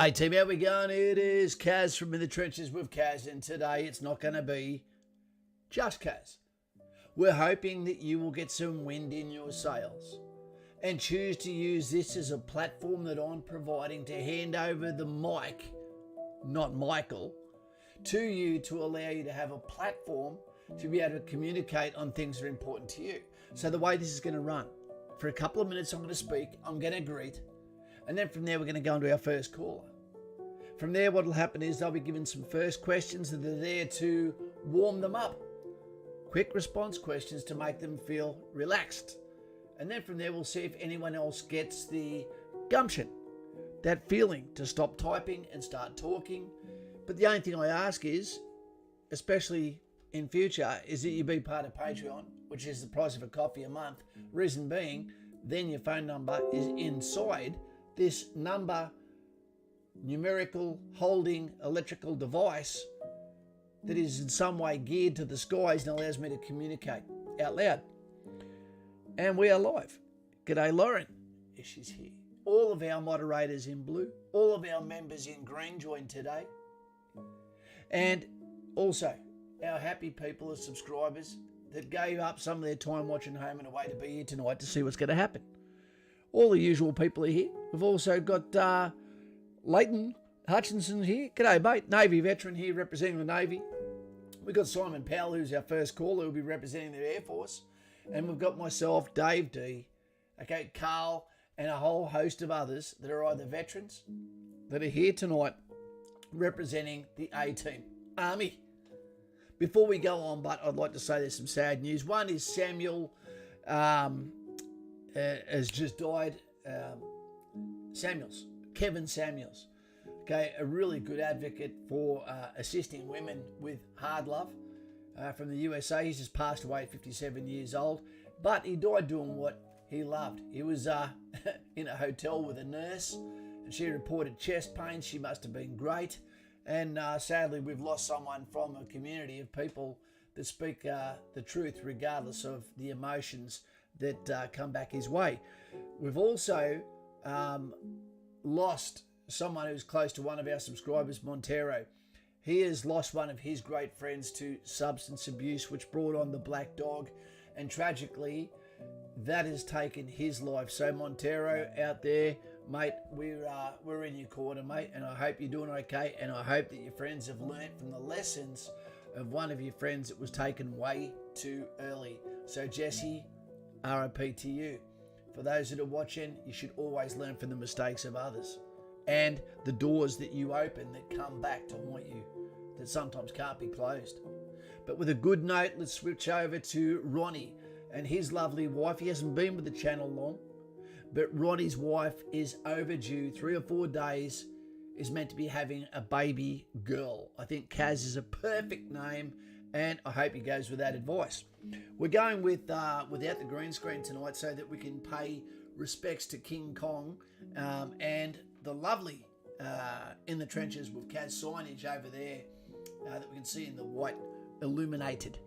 Hey team, how we going? It is Kaz from In the Trenches with Kaz, and today it's not going to be just Kaz. We're hoping that you will get some wind in your sails and choose to use this as a platform that I'm providing to hand over the mic, not Michael, to you to allow you to have a platform to be able to communicate on things that are important to you. So the way this is going to run, for a couple of minutes I'm going to speak, I'm going to greet, and then from there we're going to go into our first caller. From there what will happen is they'll be given some first questions that are there to warm them up. Quick response questions to make them feel relaxed. And then from there we'll see if anyone else gets the gumption, that feeling to stop typing and start talking. But the only thing I ask is, especially in future, is that you be part of Patreon, which is the price of a coffee a month. Reason being, then your phone number is inside this numerical holding electrical device that is in some way geared to the skies and allows me to communicate out loud. And we are live. G'day Lauren, she's here. All of our moderators in blue, all of our members in green joined today. And also our happy people as subscribers that gave up some of their time watching home and away to be here tonight to see what's going to happen. All the usual people are here. We've also got Leighton Hutchinson here. G'day mate, Navy veteran here representing the Navy. We've got Simon Powell, who's our first caller, who'll be representing the Air Force. And we've got myself, Dave D, okay, Carl, and a whole host of others that are either veterans that are here tonight representing the A-Team, Army. Before we go on, but I'd like to say there's some sad news. One is Samuel has just died. Kevin Samuels, okay, a really good advocate for assisting women with hard love from the USA. He's just passed away at 57 years old, but he died doing what he loved. He was in a hotel with a nurse, and she reported chest pain. She must have been great. And sadly, we've lost someone from a community of people that speak the truth regardless of the emotions that come back his way. We've also lost someone who's close to one of our subscribers, Montero. He has lost one of his great friends to substance abuse, which brought on the black dog. And tragically, that has taken his life. So Montero out there, mate, we're in your corner, mate, and I hope you're doing okay, and I hope that your friends have learnt from the lessons of one of your friends that was taken way too early. So Jesse, RIP to you. For those that are watching, you should always learn from the mistakes of others and the doors that you open that come back to haunt you, that sometimes can't be closed. But with a good note, let's switch over to Ronnie and his lovely wife. He hasn't been with the channel long, but Ronnie's wife is overdue. 3 or 4 days, is meant to be having a baby girl. I think Kaz is a perfect name, and I hope he goes with that advice. We're going with without the green screen tonight so that we can pay respects to King Kong and the lovely In the Trenches with Kaz signage over there that we can see in the white illuminated.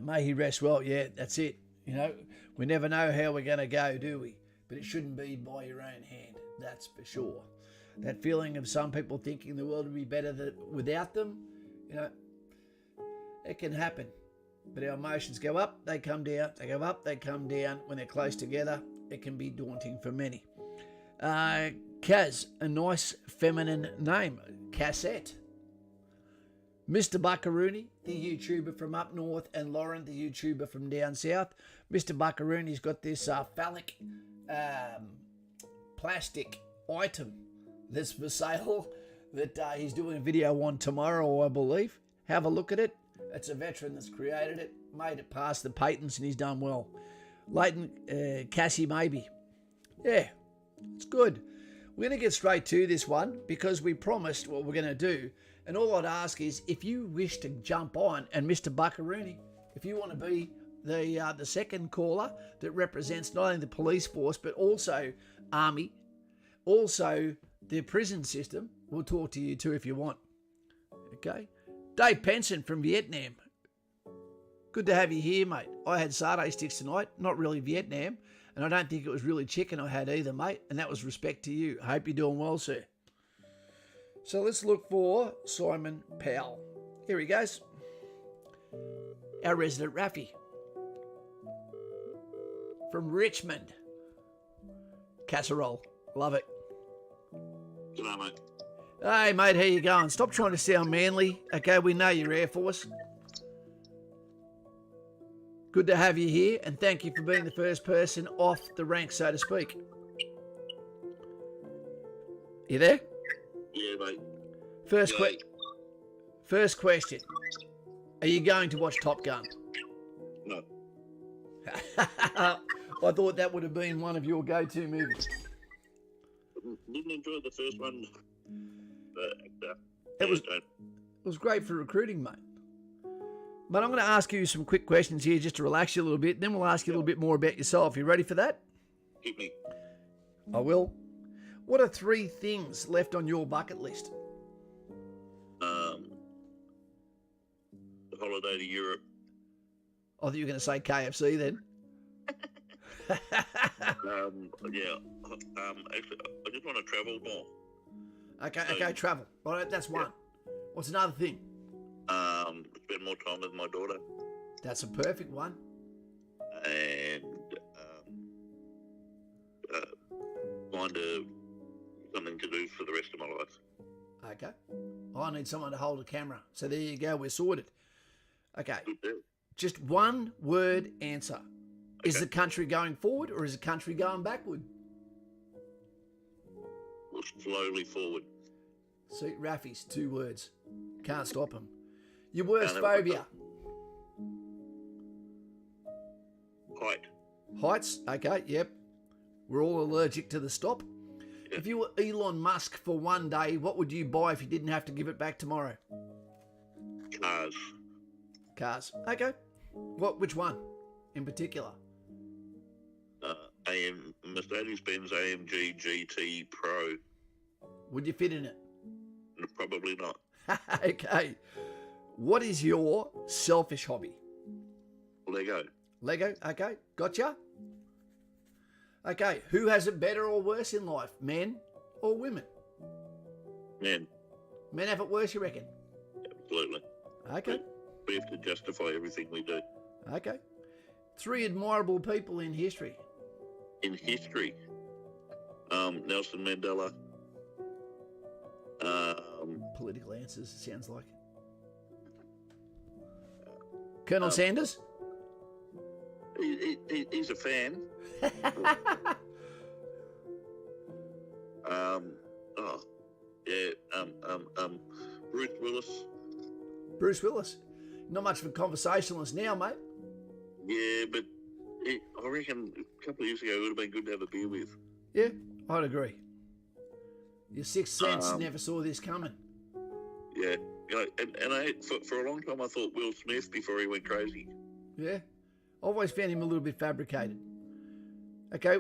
May he rest well. Yeah, that's it. You know, we never know how we're going to go, do we? But it shouldn't be by your own hand, that's for sure. That feeling of some people thinking the world would be better without them, you know, it can happen. But our emotions go up, they come down, they go up, they come down. When they're close together, it can be daunting for many. Kaz, a nice feminine name, Cassette. Mr. Bucca, the YouTuber from up north, and Lauren, the YouTuber from down south. Mr. Bucca-Rooney's got this phallic plastic item that's for sale that he's doing a video on tomorrow, I believe. Have a look at it. It's a veteran that's created it, made it past the patents, and he's done well. Leighton, Cassie, maybe. Yeah, it's good. We're going to get straight to this one because we promised what we're going to do. And all I'd ask is if you wish to jump on, and Mr. Bucca-Rooney, if you want to be the second caller that represents not only the police force but also Army, also the prison system, we'll talk to you too if you want. Okay? Dave Penson from Vietnam. Good to have you here, mate. I had satay sticks tonight, not really Vietnam, and I don't think it was really chicken I had either, mate, and that was respect to you. I hope you're doing well, sir. So let's look for Simon Powell. Here he goes. Our resident Raffy. From Richmond. Casserole. Love it. G'day, mate. Hey, mate, how you going? Stop trying to sound manly. Okay, we know you're Air Force. Good to have you here, and thank you for being the first person off the rank, so to speak. You there? Yeah, mate. First question. Are you going to watch Top Gun? No. I thought that would have been one of your go-to movies. Didn't enjoy the first one. It was great for recruiting, mate. But I'm going to ask you some quick questions here just to relax you a little bit. Then we'll ask you a little bit more about yourself. You ready for that? Hit me. I will. What are 3 things left on your bucket list? The holiday to Europe. I thought you were going to say KFC then. Yeah. Actually, I just want to travel more. Okay, travel. All right, that's one. Yeah. What's another thing? Spend more time with my daughter. That's a perfect one. And find something to do for the rest of my life. Okay. I need someone to hold a camera. So there you go. We're sorted. Okay. Just one word answer. Okay. Is the country going forward or is the country going backward? Well, slowly forward. See, Raffy's 2 words. Can't stop him. Your worst phobia? Height. Heights? Okay, yep. We're all allergic to the stop. Yep. If you were Elon Musk for one day, what would you buy if you didn't have to give it back tomorrow? Cars. Okay. Which one in particular? Mercedes-Benz AMG GT Pro. Would you fit in it? Probably not. Okay. What is your selfish hobby? Lego. Lego, okay. Gotcha. Okay, who has it better or worse in life, men or women? Men. Men have it worse, you reckon? Absolutely. Okay. We have to justify everything we do. Okay. 3 admirable people in history. In history? Nelson Mandela. Political answers, it sounds like. Colonel Sanders? He's a fan. Bruce Willis. Bruce Willis. Not much of a conversationalist now, mate. Yeah, but I reckon a couple of years ago it would have been good to have a beer with. Yeah, I'd agree. Your 6th sense never saw this coming. Yeah, for a long time I thought Will Smith before he went crazy. Yeah, I always found him a little bit fabricated. Okay,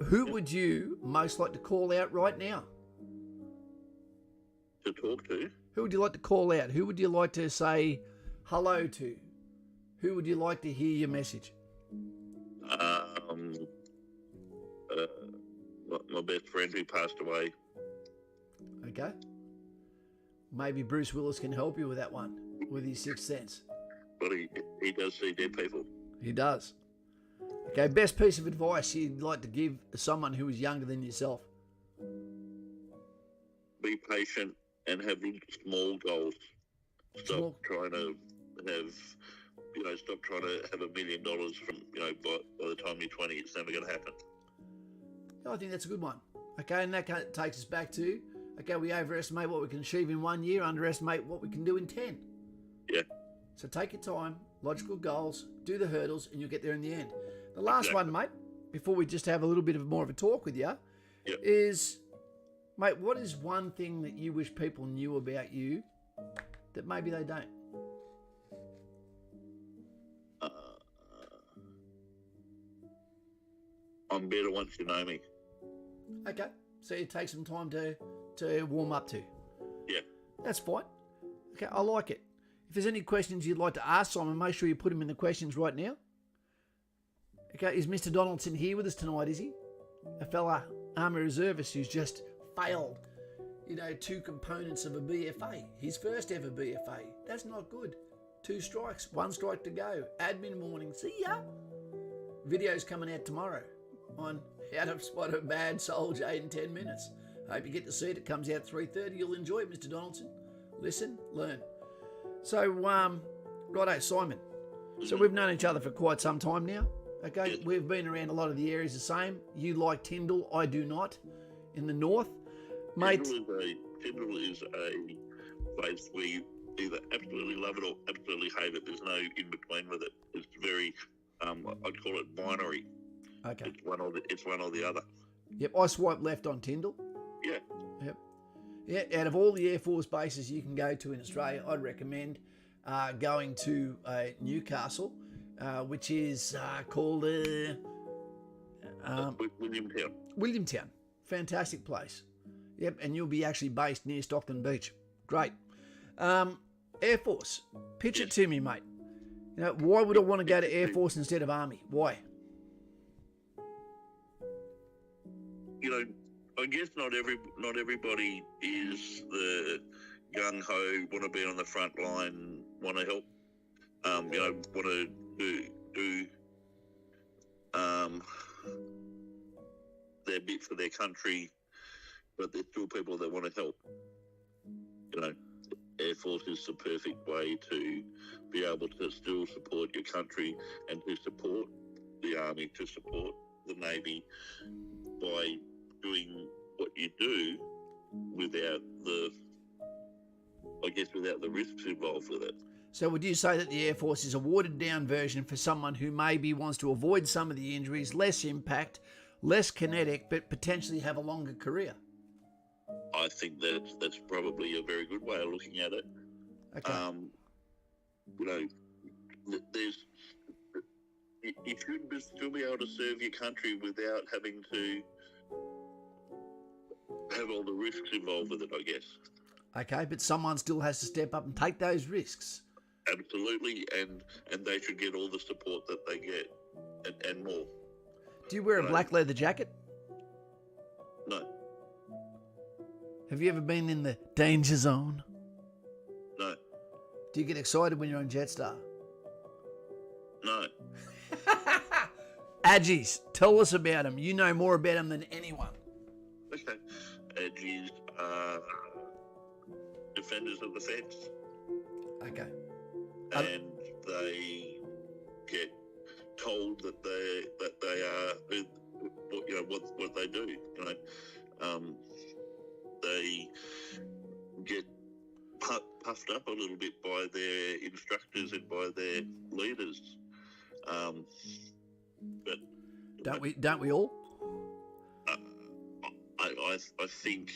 who would you most like to call out right now? To talk to? Who would you like to call out? Who would you like to say hello to? Who would you like to hear your message? My best friend who passed away. Okay. Maybe Bruce Willis can help you with that one, with his 6th sense. But he does see dead people. He does. Okay, best piece of advice you'd like to give to someone who is younger than yourself? Be patient and have small goals. Stop trying to have $1 million from, by the time you're 20, it's never going to happen. I think that's a good one. Okay, and that takes us back to, okay, we overestimate what we can achieve in 1 year, underestimate what we can do in 10. Yeah. So take your time, logical goals, do the hurdles, and you'll get there in the end. The last one, mate, before we just have a little bit of more of a talk with you, is, mate, what is one thing that you wish people knew about you that maybe they don't? I'm better once you know me. Okay, so you take some time to warm up to. Yeah. That's fine. Okay, I like it. If there's any questions you'd like to ask Simon, make sure you put them in the questions right now. Okay, is Mr. Donaldson here with us tonight, is he? A fella Army Reservist who's just failed two components of a BFA. His first ever BFA. That's not good. 2 strikes, 1 strike to go. Admin warning. See ya. Video's coming out tomorrow on how to spot a bad soldier in 10 minutes. Hope you get to see it. It comes out 3:30. You'll enjoy it, Mr. Donaldson. Listen, learn. So, righto, Simon. So we've known each other for quite some time now. Okay, we've been around a lot of the areas the same. You like Tyndall, I do not. In the north, mate. Tyndall is a place where you either absolutely love it or absolutely hate it. There's no in between with it. It's very, I'd call it binary. Okay. It's one or the other. Yep, I swipe left on Tyndall. Yeah. Yep. Yeah, out of all the Air Force bases you can go to in Australia, I'd recommend going to Newcastle, which is called Williamtown. Williamtown. Fantastic place. Yep, and you'll be actually based near Stockton Beach. Great. Air Force. Pitch it to me, mate. Why would I want to go to Air Force instead of Army? Why? I guess not everybody is the gung ho, want to be on the front line, want to help, want to do their bit for their country, but there's still people that want to help. Air Force is the perfect way to be able to still support your country and to support the Army, to support the Navy by doing what you do without the risks involved with it. So would you say that the Air Force is a watered down version for someone who maybe wants to avoid some of the injuries, less impact, less kinetic, but potentially have a longer career? I think that's probably a very good way of looking at it. Okay. You should still be able to serve your country without having to have all the risks involved with it, I guess. Okay, but someone still has to step up and take those risks. Absolutely, and they should get all the support that they get and more. Do you wear a black leather jacket? No. Have you ever been in the danger zone? No. Do you get excited when you're on Jetstar? No. Aggies, tell us about them. You know more about them than anyone. Okay. Aggies are defenders of the fence. Okay. And they get told that they are what they do. They get puffed up a little bit by their instructors and by their leaders. But don't we all? I think,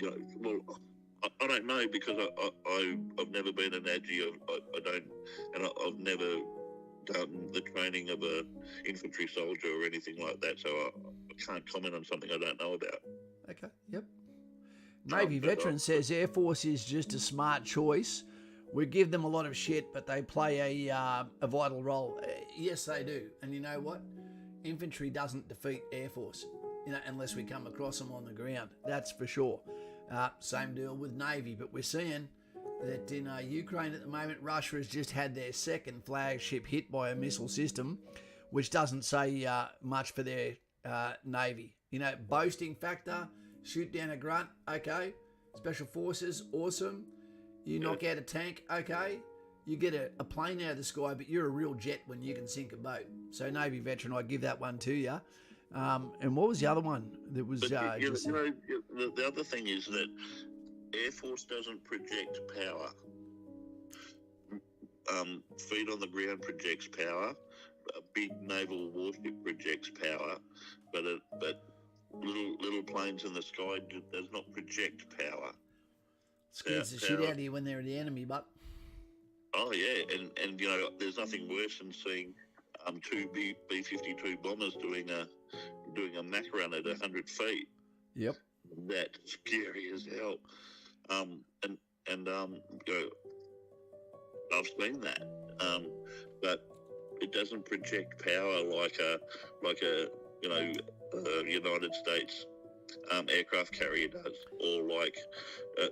I don't know, because I've never been an Aggie. I don't, and I've never done the training of a infantry soldier or anything like that, so I can't comment on something I don't know about. Okay, yep. Navy veteran says Air Force is just a smart choice. We give them a lot of shit, but they play a vital role. Yes, they do. And you know what? Infantry doesn't defeat Air Force, unless we come across them on the ground. That's for sure. Same deal with Navy, but we're seeing that in Ukraine at the moment, Russia has just had their second flagship hit by a missile system, which doesn't say much for their Navy. Boasting factor, shoot down a grunt, okay. Special forces, awesome. You knock out a tank, okay. You get a plane out of the sky, but you're a real jet when you can sink a boat. So Navy veteran, I give that one to you. And what was the other one that was? The other thing is that Air Force doesn't project power. Feet on the ground projects power. A big naval warship projects power, but little planes in the sky does not project power. Scares the shit out of you when they're the enemy, but. Oh yeah, and there's nothing worse than seeing two B-52 bombers doing a Mach run at 100 feet. Yep. That's scary as hell. I've seen that, but it doesn't project power like a United States aircraft carrier does, or like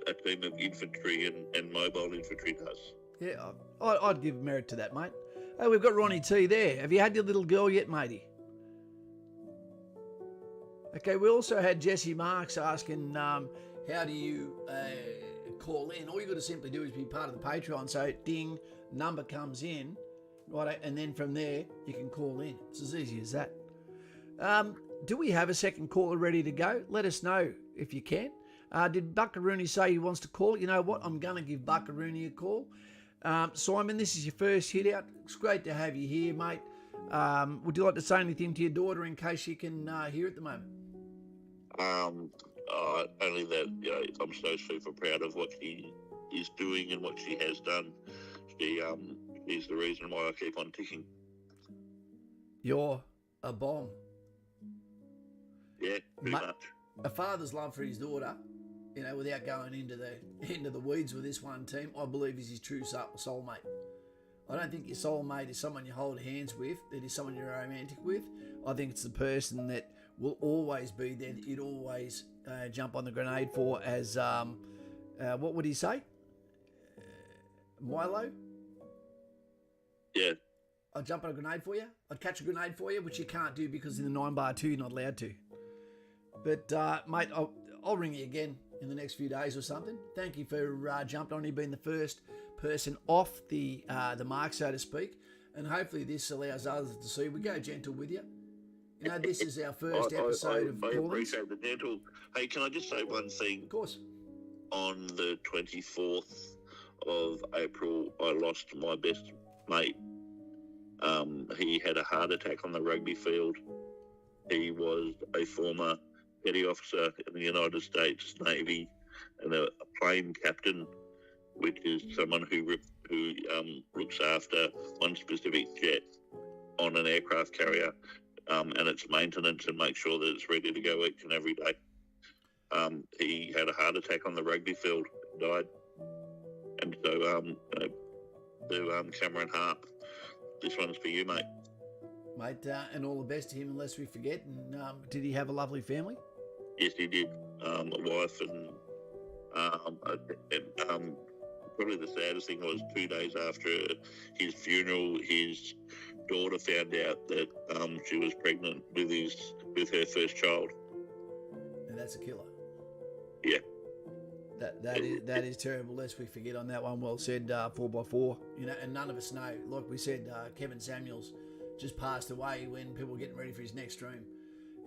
a team of infantry and mobile infantry does. Yeah, I'd give merit to that, mate. Hey, we've got Ronnie T there. Have you had your little girl yet, matey? Okay, we also had Jesse Marks asking, how do you call in? All you got to simply do is be part of the Patreon. So, ding, number comes in, right, and then from there you can call in. It's as easy as that. Do we have a second caller ready to go? Let us know if you can. Did Bucca say he wants to call? You know what? I'm going to give Bucca a call. Simon, this is your first hit out. It's great to have you here, mate. Would you like to say anything to your daughter in case she can hear at the moment? Only that, I'm so super proud of what she is doing and what she has done. She's the reason why I keep on ticking. You're a bomb. Yeah, pretty much. A father's love for his daughter, without going into the weeds with this one team, I believe is his true soulmate. I don't think your soulmate is someone you hold hands with, that is someone you're romantic with. I think it's the person that will always be there, that you'd always jump on the grenade for as, what would he say? Milo? Yeah. I'd jump on a grenade for you. I'd catch a grenade for you, which you can't do because in the 9x2 you're not allowed to. But, mate, I'll ring you again in the next few days or something. Thank you for jumping on. You've been the first person off the mark, so to speak. And hopefully this allows others to see. We go gentle with you. This is our first episode of I Callings. appreciate the gentle. Hey, can I just say one thing? Of course. On the 24th of April, I lost my best mate. He had a heart attack on the rugby field. He was a former petty officer in the United States Navy and a plane captain, which is someone who looks after one specific jet on an aircraft carrier and its maintenance and make sure that it's ready to go each and every day. He had a heart attack on the rugby field and died. And so, to Cameron Harp, this one's for you, mate. Mate, and all the best to him, unless we forget. And did he have a lovely family? Yes, he did. A wife and probably the saddest thing was 2 days after his funeral, his daughter found out that she was pregnant with her first child. And that's a killer. Yeah. That is terrible. Lest we forget on that one. Well said, 4x4. And none of us know. Like we said, Kevin Samuels just passed away when people were getting ready for his next stream.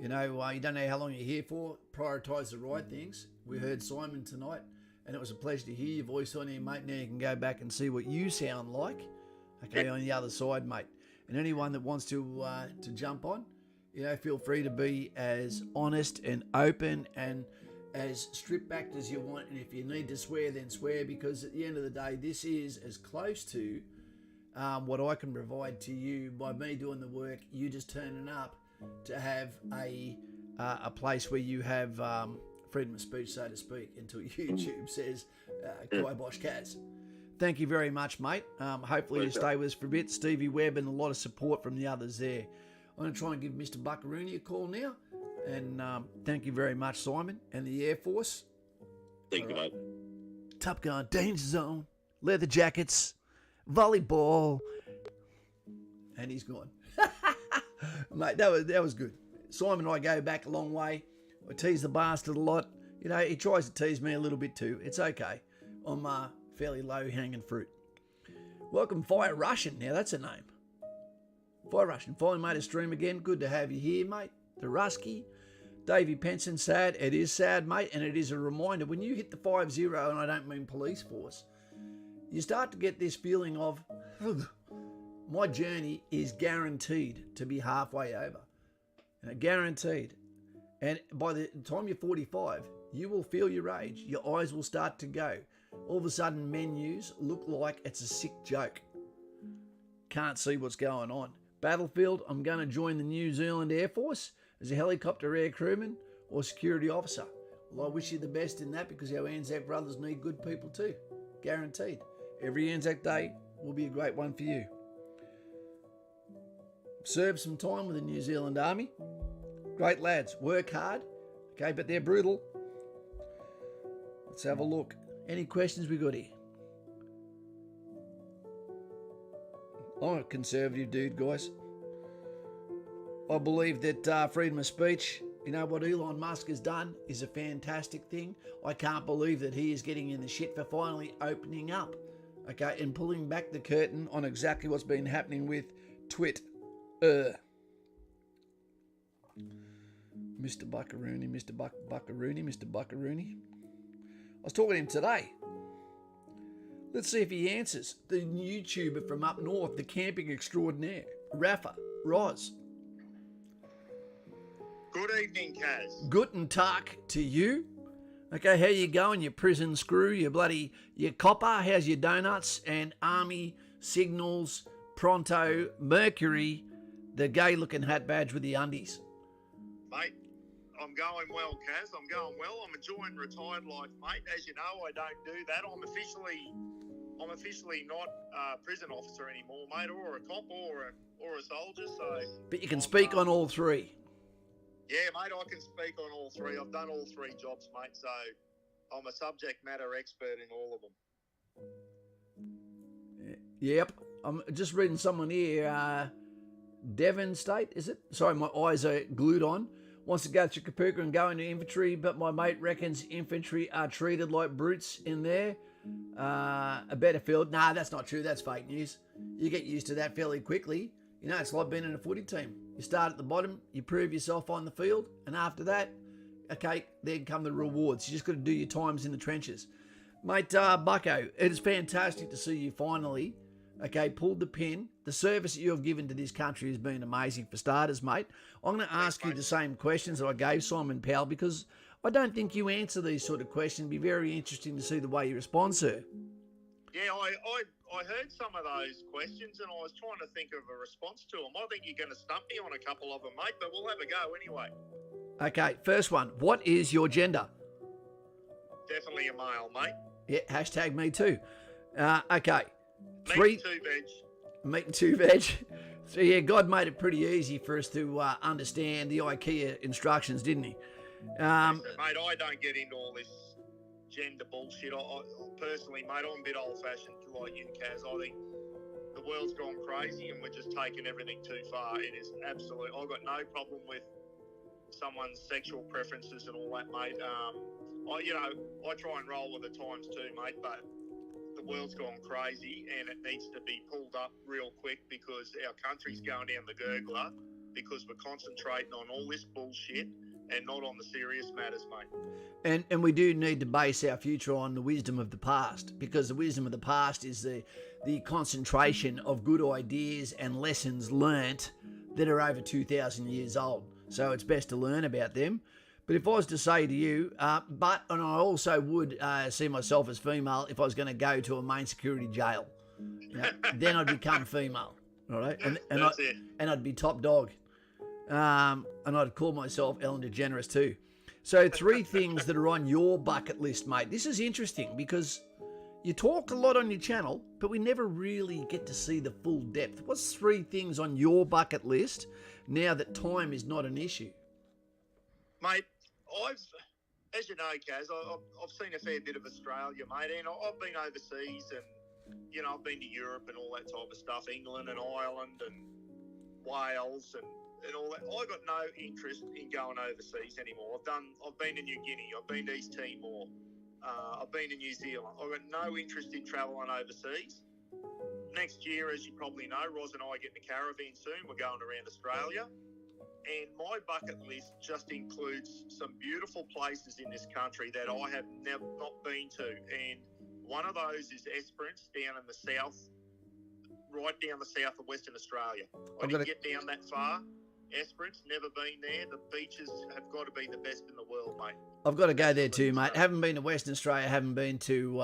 You don't know how long you're here for. Prioritise the right things. We heard Simon tonight, and it was a pleasure to hear your voice on here, mate. Now you can go back and see what you sound like, okay, on the other side, mate. And anyone that wants to jump on, feel free to be as honest and open and as stripped back as you want. And if you need to swear, then swear, because at the end of the day, this is as close to what I can provide to you by me doing the work, you just turning up to have a place where you have freedom of speech, so to speak, until YouTube says Kibosh Kaz. Thank you very much, mate. Hopefully you stay with us for a bit. Stevie Webb and a lot of support from the others there. I'm going to try and give Mr. Bucca a call now. And thank you very much, Simon, and the Air Force. Thank you, mate. Top Gun, Danger Zone, leather jackets, volleyball. And he's gone. Mate, that was good. Simon and I go back a long way. I tease the bastard a lot. He tries to tease me a little bit too. It's okay. I'm fairly low-hanging fruit. Welcome, Fire Russian. Now, that's a name. Fire Russian. Finally made a stream again. Good to have you here, mate. The Rusky. Davey Penson, sad. It is sad, mate, and it is a reminder. When you hit the 50, and I don't mean police force, you start to get this feeling of, my journey is guaranteed to be halfway over. Guaranteed. And by the time you're 45, you will feel your age. Your eyes will start to go. All of a sudden, menus look like it's a sick joke. Can't see what's going on. Battlefield, I'm going to join the New Zealand Air Force as a helicopter air crewman or security officer. Well, I wish you the best in that, because our Anzac brothers need good people too. Guaranteed. Every Anzac Day will be a great one for you. Serve some time with the New Zealand Army. Great lads. Work hard. Okay, but they're brutal. Let's have a look. Any questions we got here? I'm a conservative dude, guys. I believe that freedom of speech, you know, what Elon Musk has done is a fantastic thing. I can't believe that he is getting in the shit for finally opening up, okay, and pulling back the curtain on exactly what's been happening with Twitter. Mr. Buckaroony, Mr. Buckaroony, Mr. Buckaroony. I was talking to him today. Let's see if he answers. The YouTuber from up north, the camping extraordinaire, Rafa Roz. Good evening, Kaz. Guten Tag to you. Okay, how you going, you prison screw, you copper? How's your donuts? And Army, Signals, Pronto, Mercury, the gay-looking hat badge with the undies. Mate, I'm going well, Kaz. I'm going well. I'm enjoying retired life, mate. As you know, I don't do that. I'm officially not a prison officer anymore, mate, or a cop, or a soldier. So, but you can speak on all three. Yeah, mate, I can speak on all three. I've done all three jobs, mate. So I'm a subject matter expert in all of them. Yep. I'm just reading someone here. Devon State, is it? Sorry, my eyes are glued on. Wants to go through Kapuka and go into infantry, but my mate reckons infantry are treated like brutes in there. A better field. Nah, that's not true. That's fake news. You get used to that fairly quickly. You know, it's like being in a footy team. You start at the bottom, you prove yourself on the field, and after that, okay, then come the rewards. You just got to do your times in the trenches. Mate, Bucko, it is fantastic to see you finally, okay, pulled the pin. The service that you have given to this country has been amazing for starters, mate. I'm going to ask you the same questions that I gave Simon Powell because I don't think you answer these sort of questions. It'd be very interesting to see the way you respond, sir. Yeah, I heard some of those questions and I was trying to think of a response to them. I think you're going to stump me on a couple of them, mate, but we'll have a go anyway. Okay, first one. What is your gender? Definitely a male, mate. Yeah, hashtag me too. Okay. Meat and two veg. Meat and two veg. So yeah, God made it pretty easy for us to understand the IKEA instructions, didn't he? Mate, I don't get into all this gender bullshit. I personally, mate, I'm a bit old-fashioned like you, Kaz. I think the world's gone crazy and we're just taking everything too far. It is absolute. I've got no problem with someone's sexual preferences and all that, mate. I try and roll with the times too, mate, but the world's gone crazy and it needs to be pulled up real quick because our country's going down the gurgler because we're concentrating on all this bullshit and not on the serious matters, mate. And we do need to base our future on the wisdom of the past, because the wisdom of the past is the concentration of good ideas and lessons learnt that are over 2,000 years old. So it's best to learn about them. But if I was to say to you, and I also would see myself as female if I was going to go to a main security jail. You know, then I'd become female, all right? And I'd be top dog. And I'd call myself Ellen DeGeneres too. So 3 things that are on your bucket list, mate. This is interesting because you talk a lot on your channel, but we never really get to see the full depth. What's 3 things on your bucket list now that time is not an issue? Mate, as you know, Kaz, I've seen a fair bit of Australia, mate, and I've been overseas and, you know, I've been to Europe and all that type of stuff, England and Ireland and Wales and all that. I got no interest in going overseas anymore. I've been to New Guinea, I've been to East Timor, I've been to New Zealand. I've got no interest in travelling overseas. Next year, as you probably know, Roz and I get in the caravan soon. We're going around Australia. And my bucket list just includes some beautiful places in this country that I have not been to. And one of those is Esperance down in the south, right down the south of Western Australia. I didn't get down that far. Esperance, never been there. The beaches have got to be the best in the world, mate. I've got to go there too, mate. Haven't been to Western Australia, haven't been to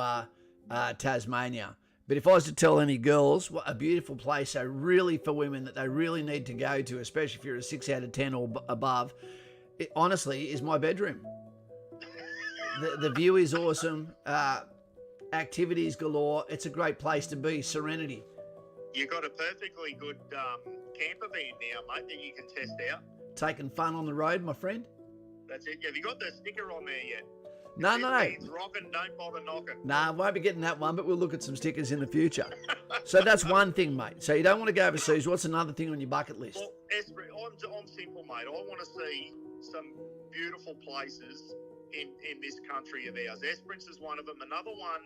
Tasmania. But if I was to tell any girls what a beautiful place, so really for women that they really need to go to, especially if you're a 6 out of 10 or above, it honestly is my bedroom. The view is awesome. Activities galore. It's a great place to be. Serenity. You've got a perfectly good camper van now, mate, that you can test out. Taking fun on the road, my friend. That's it. Have you got the sticker on there yet? No. Means rocking, don't bother knocking. Nah, I won't be getting that one, but we'll look at some stickers in the future. So that's one thing, mate. So you don't want to go overseas. What's another thing on your bucket list? Well, I'm simple, mate. I want to see some beautiful places in this country of ours. Esperance is one of them. Another one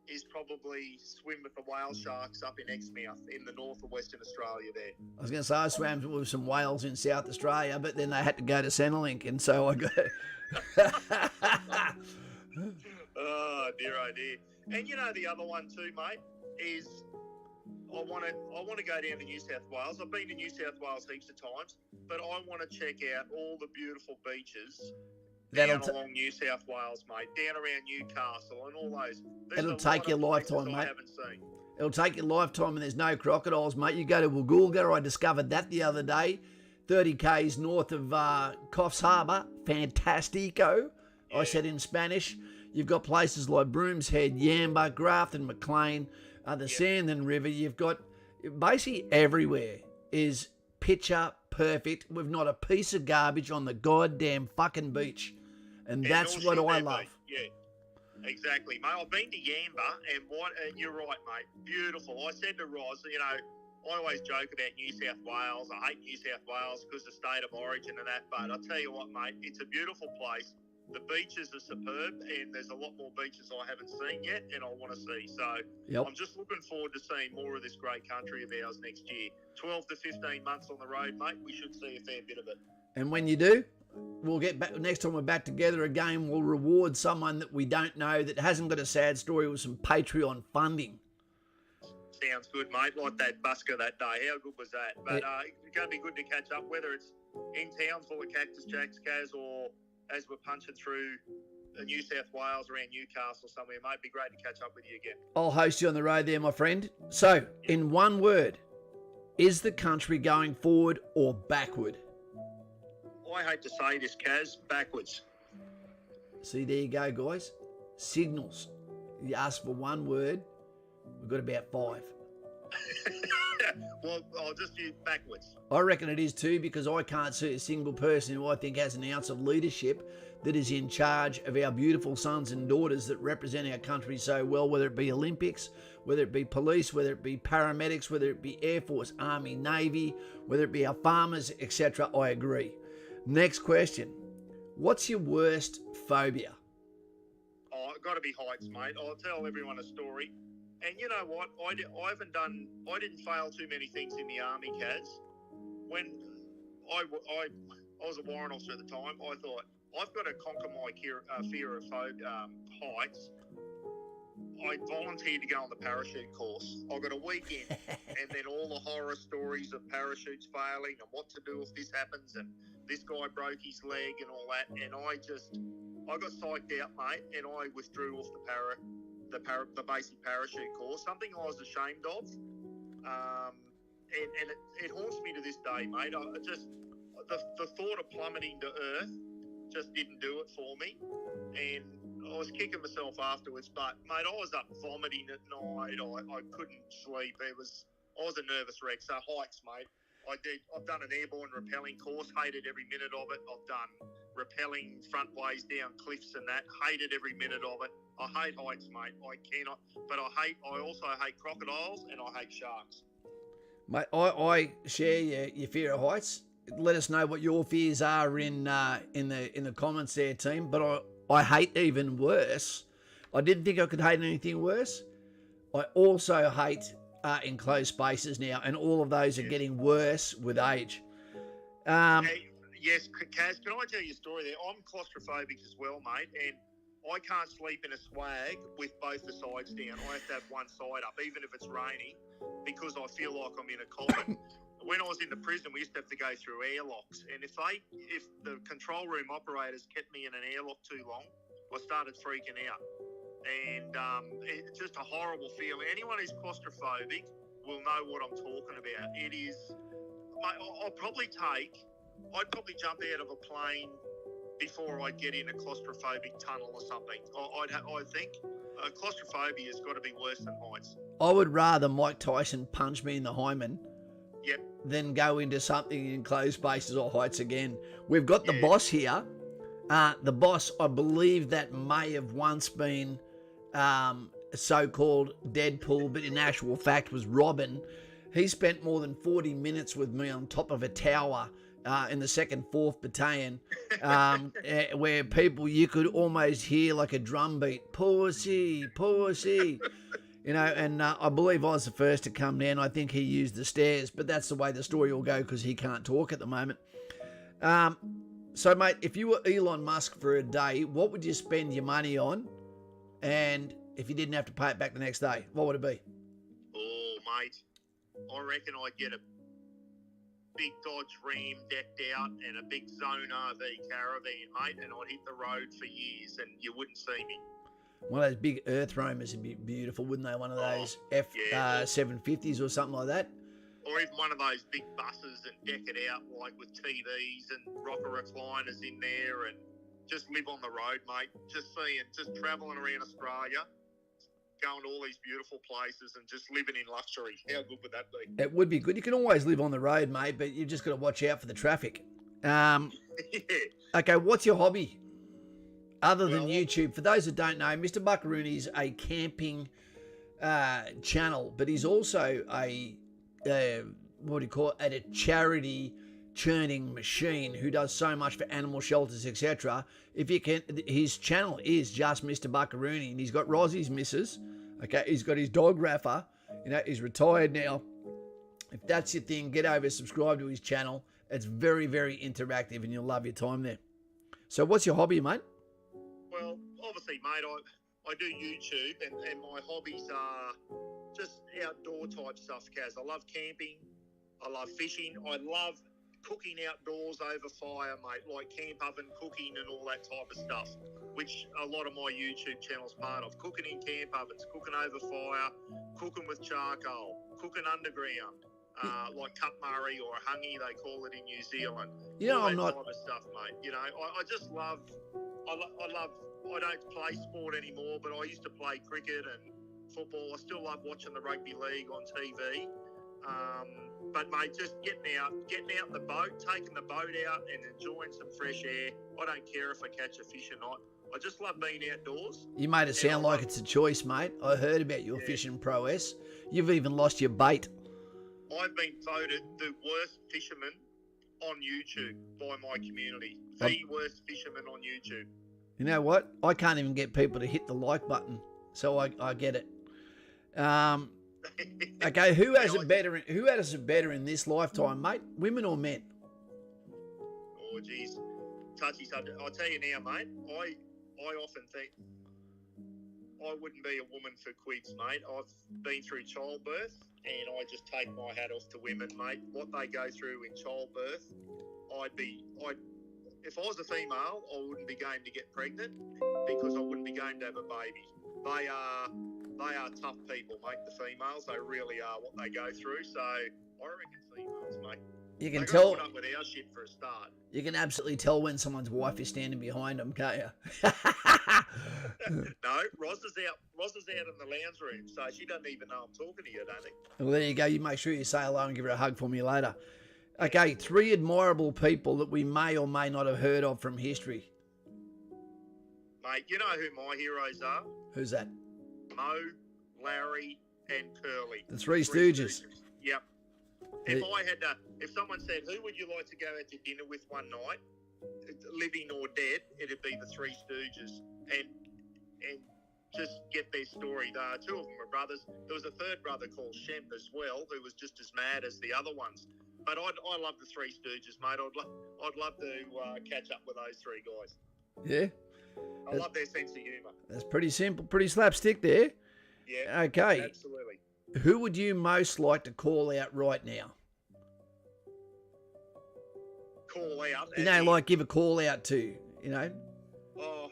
is probably swim with the whale sharks up in Exmouth in the north of Western Australia there. I was going to say I swam with some whales in South Australia, but then they had to go to Centrelink, and so I got... Oh dear. And you know the other one too, mate, is I want to go down to New South Wales. I've been to New South Wales heaps of times, but I want to check out all the beautiful beaches down along New South Wales, mate, down around Newcastle and all those. It'll take your lifetime, mate. I haven't seen. It'll take your lifetime, and there's no crocodiles, mate. You go to Woolgoolga. I discovered that the other day, 30 k's north of Coffs Harbour. Fantastico, yeah. I said in Spanish. You've got places like Brooms Head, Yamba, Grafton, McLean, the Sandon River. You've got basically everywhere is picture perfect with not a piece of garbage on the goddamn fucking beach. And that's what I love. Yeah, exactly, mate. I've been to Yamba, and you're right, mate. Beautiful. I said to Roz, you know, I always joke about New South Wales. I hate New South Wales because of state of origin and that. But I'll tell you what, mate, it's a beautiful place. The beaches are superb, and there's a lot more beaches I haven't seen yet, and I want to see. So I'm just looking forward to seeing more of this great country of ours next year. 12 to 15 months on the road, mate. We should see a fair bit of it. And when you do, we'll get back next time we're back together again. We'll reward someone that we don't know that hasn't got a sad story with some Patreon funding. Sounds good, mate. Like that Bucca that day. How good was that? But it's going to be good to catch up, whether it's in town full of Cactus Jacks, Kaz, or as we're punching through New South Wales around Newcastle somewhere, mate. It'd be great to catch up with you again. I'll host you on the road there, my friend. So, in one word, is the country going forward or backward? I hate to say this, Kaz, backwards. See, there you go, guys. Signals. You ask for one word, we've got about 5. Well, I'll just use backwards. I reckon it is too, because I can't see a single person who I think has an ounce of leadership that is in charge of our beautiful sons and daughters that represent our country so well, whether it be Olympics, whether it be police, whether it be paramedics, whether it be Air Force, Army, Navy, whether it be our farmers, etc. I agree. Next question. What's your worst phobia? Oh, it's got to be heights, mate. I'll tell everyone a story. And you know what? I didn't fail too many things in the army, Kaz. When I was a warrant officer at the time, I thought, I've got to conquer my fear of heights. I volunteered to go on the parachute course. I got a week in, and then all the horror stories of parachutes failing and what to do if this happens, and this guy broke his leg and all that. And I got psyched out, mate, and I withdrew off the basic parachute course, something I was ashamed of, and it haunts me to this day, mate. The thought of plummeting to earth just didn't do it for me, and I was kicking myself afterwards. But mate, I was up vomiting at night. I couldn't sleep. I was a nervous wreck. So heights, mate. I've done an airborne rappelling course, hated every minute of it. I've done rappelling front ways down cliffs and that, hated every minute of it. I hate heights, mate. I cannot. But I also hate crocodiles, and I hate sharks. Mate, I share your fear of heights. Let us know what your fears are in the comments there, team. But I hate even worse. I didn't think I could hate anything worse. I also hate enclosed spaces now, and all of those are getting worse with age. Yes, Kaz, can I tell you a story there? I'm claustrophobic as well, mate, and I can't sleep in a swag with both the sides down. I have to have one side up, even if it's raining, because I feel like I'm in a coffin. When I was in the prison, we used to have to go through airlocks, and if the control room operators kept me in an airlock too long, I started freaking out. And it's just a horrible feeling. Anyone who's claustrophobic will know what I'm talking about. It is, mate, I'd probably jump out of a plane before I'd get in a claustrophobic tunnel or something. I think claustrophobia has got to be worse than heights. I would rather Mike Tyson punch me in the hymen than go into something in enclosed spaces or heights again. We've got the boss here, The boss, I believe that may have once been a so-called Deadpool, but in actual fact was Robin. He spent more than 40 minutes with me on top of a tower in the 2nd 4th Battalion, where people, you could almost hear like a drum beat, pussy, pussy. And I believe I was the first to come down. I think he used the stairs, but that's the way the story will go because he can't talk at the moment. So, mate, if you were Elon Musk for a day, what would you spend your money on? And if you didn't have to pay it back the next day, what would it be? Oh, mate, I reckon I'd get a big Dodge Ram decked out and a big Zone RV caravan, mate, and I'd hit the road for years and you wouldn't see me. One of those big Earth Roamers would be beautiful, wouldn't they? One of those F750s or something like that. Or even one of those big buses and deck it out like with TVs and rocker recliners in there and just live on the road, mate. Just travelling around Australia, going to all these beautiful places and just living in luxury. How good would that be? It would be good. You can always live on the road, mate, but you've just got to watch out for the traffic. Okay, what's your hobby? Other than YouTube, for those that don't know, Mr. Buccaroony is a camping channel, but he's also a charity churning machine who does so much for animal shelters, etc. If you can, his channel is just Mr. Buccaroony, and he's got Rossie's missus. Okay, he's got his dog Rafa. He's retired now. If that's your thing, get over, subscribe to his channel. It's very, very interactive, and you'll love your time there. So, what's your hobby, mate? Well, obviously, mate, I do YouTube, and my hobbies are just outdoor type stuff, Kaz. I love camping. I love fishing. I love cooking outdoors over fire, mate, like camp oven cooking and all that type of stuff, which a lot of my YouTube channel's part of. Cooking in camp ovens, cooking over fire, cooking with charcoal, cooking underground, like Cut Murray or Hungy, they call it in New Zealand. All that type of stuff, mate. I just love... I don't play sport anymore, but I used to play cricket and football. I still love watching the rugby league on TV. But mate, just getting out in the boat, taking the boat out and enjoying some fresh air. I don't care if I catch a fish or not. I just love being outdoors. You made it sound like it's a choice, mate. I heard about your fishing prowess. You've even lost your bait. I've been voted the worst fisherman on YouTube by my community. The worst fisherman on YouTube. You know what? I can't even get people to hit the like button, so I get it. Okay, who has it better? Who has it better in this lifetime, mate? Women or men? Oh, geez, touchy subject. I'll tell you now, mate. I often think I wouldn't be a woman for quids, mate. I've been through childbirth, and I just take my hat off to women, mate. What they go through in childbirth, if I was a female, I wouldn't be going to get pregnant because I wouldn't be going to have a baby. They are tough people, mate, the females. They really are what they go through. So I reckon females, mate. You can tell. Put up with our shit for a start. You can absolutely tell when someone's wife is standing behind them, can't you? No, Roz is out in the lounge room, so she doesn't even know I'm talking to you, don't think? Well, there you go. You make sure you say hello and give her a hug for me later. Okay, 3 admirable people that we may or may not have heard of from history. Mate, you know who my heroes are? Who's that? Mo, Larry, and Curly. The Three Stooges. Yep. If someone said, who would you like to go out to dinner with one night, living or dead, it'd be the Three Stooges. And just get their story. 2 of them are brothers. There was a third brother called Shemp as well, who was just as mad as the other ones. But I love the Three Stooges, mate. I'd love to catch up with those 3 guys. Yeah. I love their sense of humour. That's pretty simple, pretty slapstick there. Yeah. Okay. Absolutely. Who would you most like to call out right now? Call out? Like give a call out to, Oh.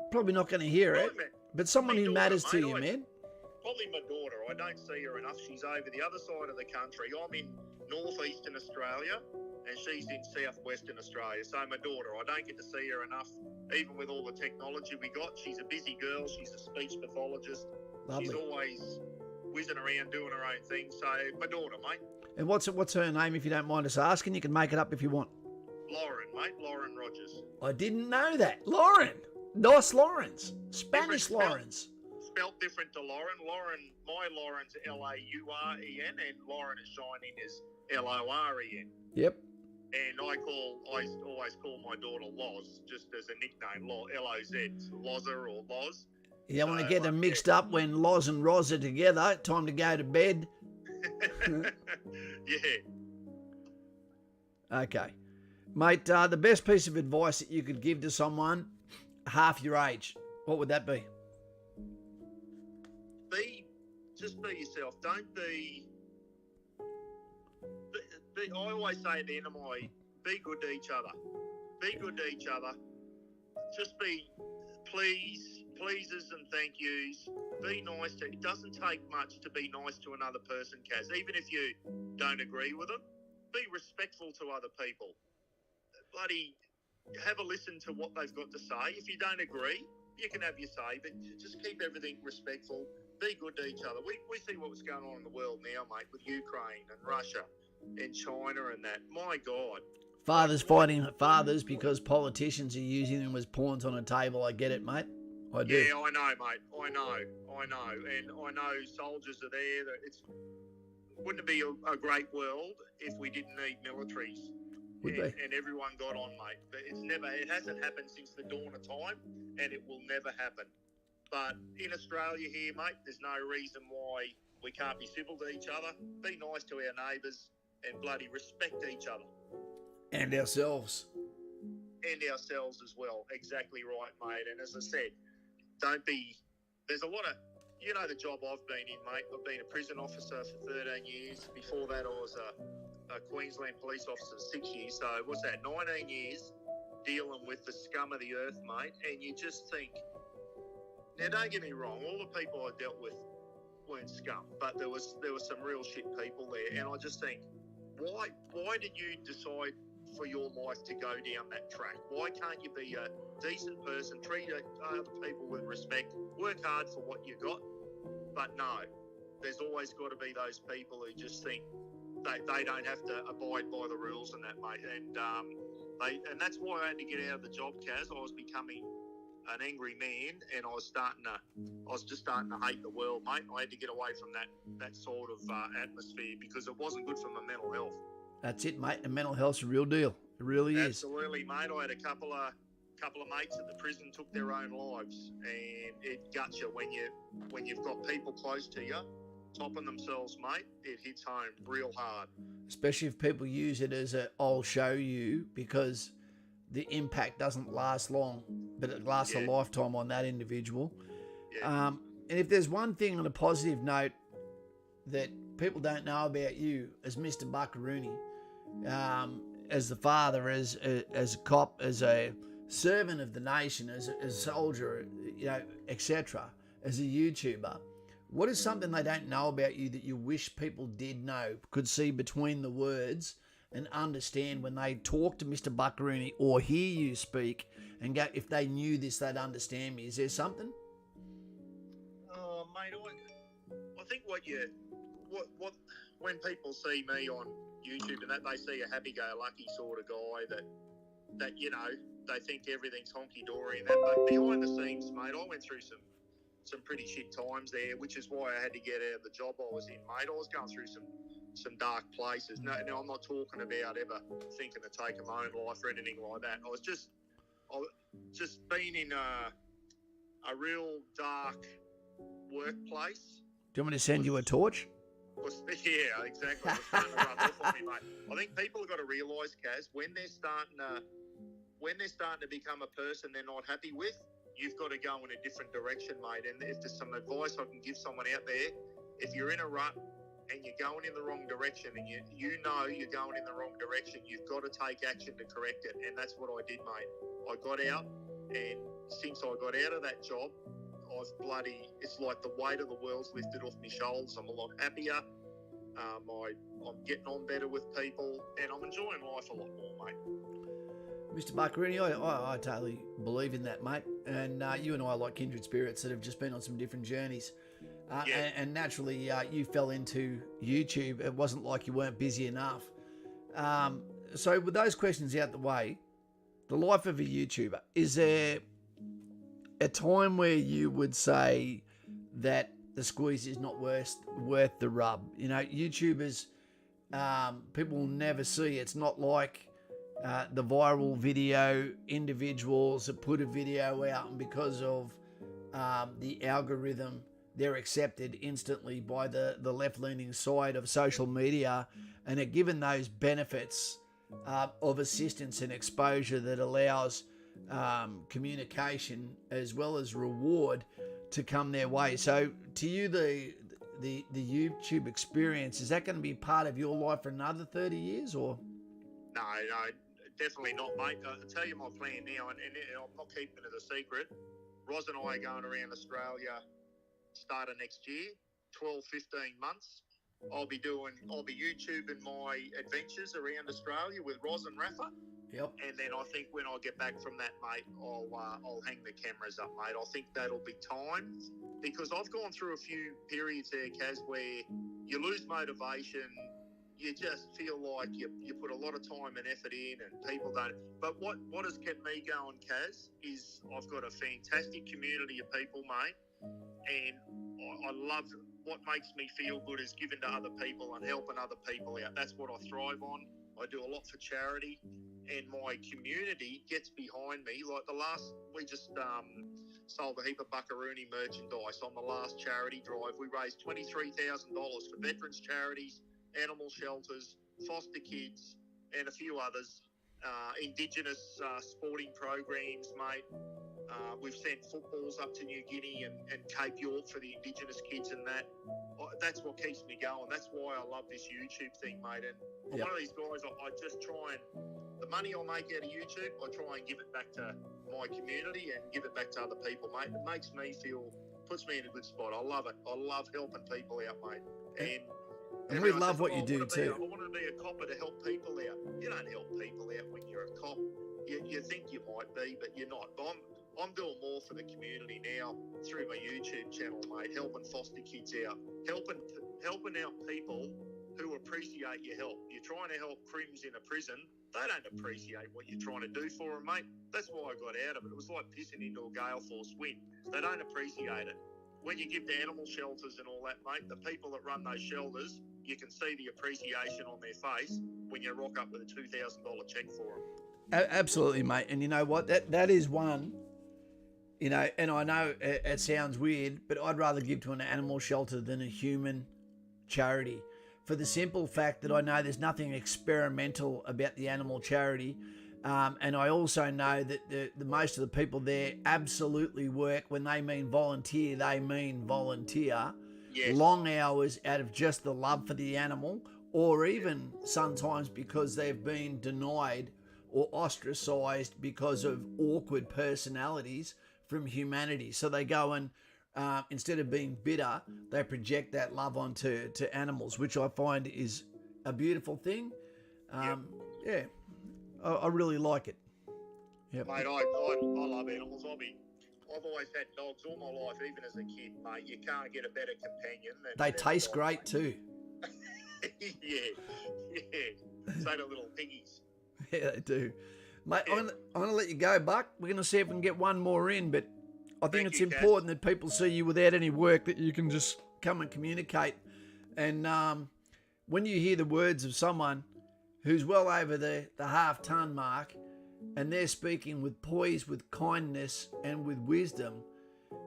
Probably not going to hear it, but someone who matters to you, man. Probably my daughter. I don't see her enough. She's over the other side of the country. I'm in northeastern Australia, and she's in southwestern Australia. So my daughter, I don't get to see her enough, even with all the technology we got. She's a busy girl. She's a speech pathologist. Lovely. She's always whizzing around doing her own thing. So my daughter, mate. And what's her name, if you don't mind us asking? You can make it up if you want. Lauren, mate. Lauren Rogers. I didn't know that. Lauren. Nice Laurens. Spanish Different Laurens. Spelt different to Lauren. My Lauren's Laurien, and Lauren is shining is Loren. Yep. And I always call my daughter Loz, just as a nickname, L-O-Z, Lozer or Loz. You don't want to get them mixed up when Loz and Roz are together. Time to go to bed. Yeah. Okay. Mate, the best piece of advice that you could give to someone half your age, what would that be? Just be yourself. Don't be. I always say at the end of be good to each other. Be good to each other. Just be pleases and thank yous. Be nice to. It doesn't take much to be nice to another person, Kaz. Even if you don't agree with them, be respectful to other people. Bloody have a listen to what they've got to say. If you don't agree, you can have your say, but just keep everything respectful. Be good to each other. We see what's going on in the world now, mate, with Ukraine and Russia and China and that. My God. Fathers fighting fathers because politicians are using them as pawns on a table. I get it, mate. I do. Yeah, I know, mate. I know. And I know soldiers are there. Wouldn't it be a great world if we didn't need militaries? And everyone got on, mate. But it hasn't happened since the dawn of time, and it will never happen. But in Australia here, mate, there's no reason why we can't be civil to each other, be nice to our neighbours, and bloody respect each other. And ourselves. And ourselves as well. Exactly right, mate. And as I said, there's a lot of, the job I've been in, mate. I've been a prison officer for 13 years. Before that, I was a Queensland police officer for 6 years. So what's that, 19 years dealing with the scum of the earth, mate. And you just think, now don't get me wrong, all the people I dealt with weren't scum, but there was some real shit people there. And I just think, why did you decide for your life to go down that track? Why can't you be a decent person, treat other people with respect, work hard for what you got? But no, there's always got to be those people who just think they don't have to abide by the rules and that, mate. And that's why I had to get out of the job, Kaz. I was becoming an angry man, and I was just starting to hate the world, mate. I had to get away from that sort of atmosphere because it wasn't good for my mental health. That's it, mate. And mental health's a real deal. It really is. Absolutely, mate. I had a couple of mates at the prison took their own lives, and it guts you when you've got people close to you topping themselves, mate. It hits home real hard. Especially if people use it as I'll show you, because the impact doesn't last long, but it lasts a lifetime on that individual. Yeah. And if there's one thing on a positive note that people don't know about you as Mr. Bucca, as the father, as a cop, as a servant of the nation, as a soldier, etc., as a YouTuber, what is something they don't know about you that you wish people did know, could see between the words and understand when they talk to Mr. Bucca or hear you speak and go, if they knew this, they'd understand me? Is there something? Oh, mate, I think when people see me on YouTube and that, they see a happy-go-lucky sort of guy that they think everything's honky-dory and that. But behind the scenes, mate, I went through some pretty shit times there, which is why I had to get out of the job I was in, mate. I was going through some dark places. No, I'm not talking about ever thinking of taking my own life or anything like that. I was just been in a real dark workplace. Do you want me to send you a torch? Yeah, exactly. It's starting to rub off on me, mate. I think people have got to realise, Kaz, when they're starting to become a person they're not happy with, you've got to go in a different direction, mate. And if there's some advice I can give someone out there, if you're in a rut and you're going in the wrong direction and you know you're going in the wrong direction, you've got to take action to correct it. And that's what I did, mate. I got out, and since I got out of that job, it's like the weight of the world's lifted off my shoulders. I'm a lot happier. I'm getting on better with people, and I'm enjoying life a lot more, mate. Mr. Bucca, I totally believe in that, mate. And you and I are like kindred spirits that have just been on some different journeys. And naturally, you fell into YouTube. It wasn't like you weren't busy enough. so with those questions out the way, the life of a YouTuber, is there a time where you would say that the squeeze is not worth the rub? You know, YouTubers, people will never see. It's not like the viral video individuals that put a video out, and because of the algorithm, they're accepted instantly by the left-leaning side of social media, and are given those benefits of assistance and exposure that allows communication as well as reward to come their way. So to you, the YouTube experience, is that going to be part of your life for another 30 years or? No, definitely not, mate. I'll tell you my plan now, and I'm not keeping it a secret. Roz and I are going around Australia starting next year, 12, 15 months. I'll be YouTubing my adventures around Australia with Roz and Rafa. Yep. And then I think when I get back from that, mate, I'll hang the cameras up, mate. I think that'll be time, because I've gone through a few periods there, Kaz, where you lose motivation. You just feel like you put a lot of time and effort in, and people don't. But what has kept me going, Kaz, is I've got a fantastic community of people, mate, and I love. What makes me feel good is giving to other people and helping other people out. That's what I thrive on. I do a lot for charity, and my community gets behind me. Like we just sold a heap of Buccaroony merchandise on the last charity drive. We raised $23,000 for veterans charities, animal shelters, foster kids, and a few others. Indigenous sporting programs, mate. We've sent footballs up to New Guinea and Cape York for the Indigenous kids and that. That's what keeps me going. That's why I love this YouTube thing, mate. And I'm one of these guys, I just try and, the money I make out of YouTube, I try and give it back to my community and give it back to other people, mate. It makes me feel, puts me in a good spot. I love it. I love helping people out, mate. And we love what you do too. I want to be a copper to help people out. You don't help people out when you're a cop. You think you might be, but you're not. I'm doing more for the community now through my YouTube channel, mate, helping foster kids out, helping out people who appreciate your help. You're trying to help crims in a prison. They don't appreciate what you're trying to do for them, mate. That's why I got out of it. It was like pissing into a gale force wind. They don't appreciate it. When you give to animal shelters and all that, mate, the people that run those shelters, you can see the appreciation on their face when you rock up with a $2,000 check for them. Absolutely, mate. And you know what? That is one, you know, and I know it sounds weird, but I'd rather give to an animal shelter than a human charity, for the simple fact that I know there's nothing experimental about the animal charity. And I also know that the most of the people there absolutely work. When they mean volunteer, they mean volunteer. Yes. Long hours out of just the love for the animal, or even sometimes because they've been denied or ostracized because of awkward personalities from humanity. So they go and instead of being bitter, they project that love onto animals, which I find is a beautiful thing. Yeah, I really like it. Yep. Mate, I love animals. I've always had dogs all my life, even as a kid, mate. You can't get a better companion than They taste great too. yeah. So do little piggies. Yeah, they do. Mate, I'm going to let you go, Buck. We're going to see if we can get one more in, but I think it's important that people see you without any work, that you can just come and communicate. And when you hear the words of someone who's well over the half-ton mark, and they're speaking with poise, with kindness, and with wisdom,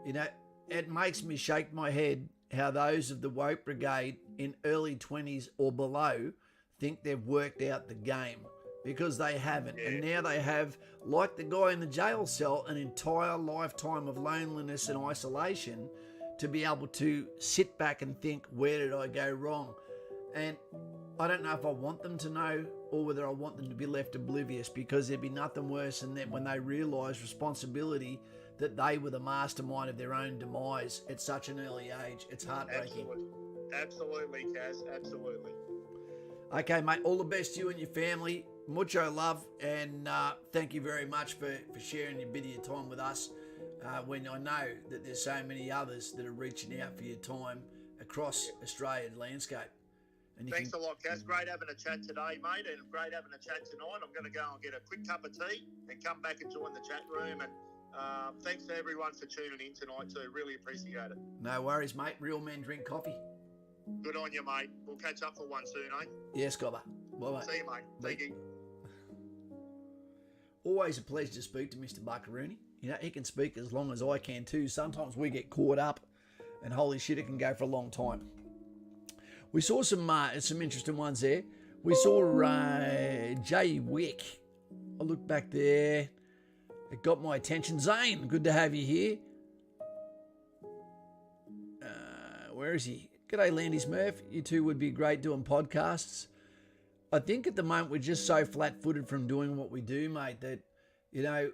you know, it makes me shake my head how those of the woke brigade in early 20s or below think they've worked out the game, because they haven't. And now they have, like the guy in the jail cell, an entire lifetime of loneliness and isolation to be able to sit back and think, where did I go wrong? And I don't know if I want them to know or whether I want them to be left oblivious, because there'd be nothing worse than that when they realise responsibility, that they were the mastermind of their own demise at such an early age. It's heartbreaking. Absolutely, Kaz. Absolutely. Okay, mate, all the best to you and your family. Mucho love, and thank you very much for sharing a bit of your time with us, when I know that there's so many others that are reaching out for your time across Australian landscape. And you Thanks a lot, Kaz. Great having a chat today, mate, and great having a chat tonight. I'm going to go and get a quick cup of tea and come back and join the chat room. And thanks to everyone for tuning in tonight too. Really appreciate it. No worries, mate. Real men drink coffee. Good on you, mate. We'll catch up for one soon, eh? Yes, Cobber. Bye, mate. See you, mate. Thank you. Always a pleasure to speak to Mr. Bucca. You know, he can speak as long as I can too. Sometimes we get caught up, and holy shit, it can go for a long time. We saw some interesting ones there. We saw Jay Wick. I looked back there. It got my attention. Zane, good to have you here. Where is he? G'day, Landy Smurf. You two would be great doing podcasts. I think at the moment we're just so flat-footed from doing what we do, mate, that, you know,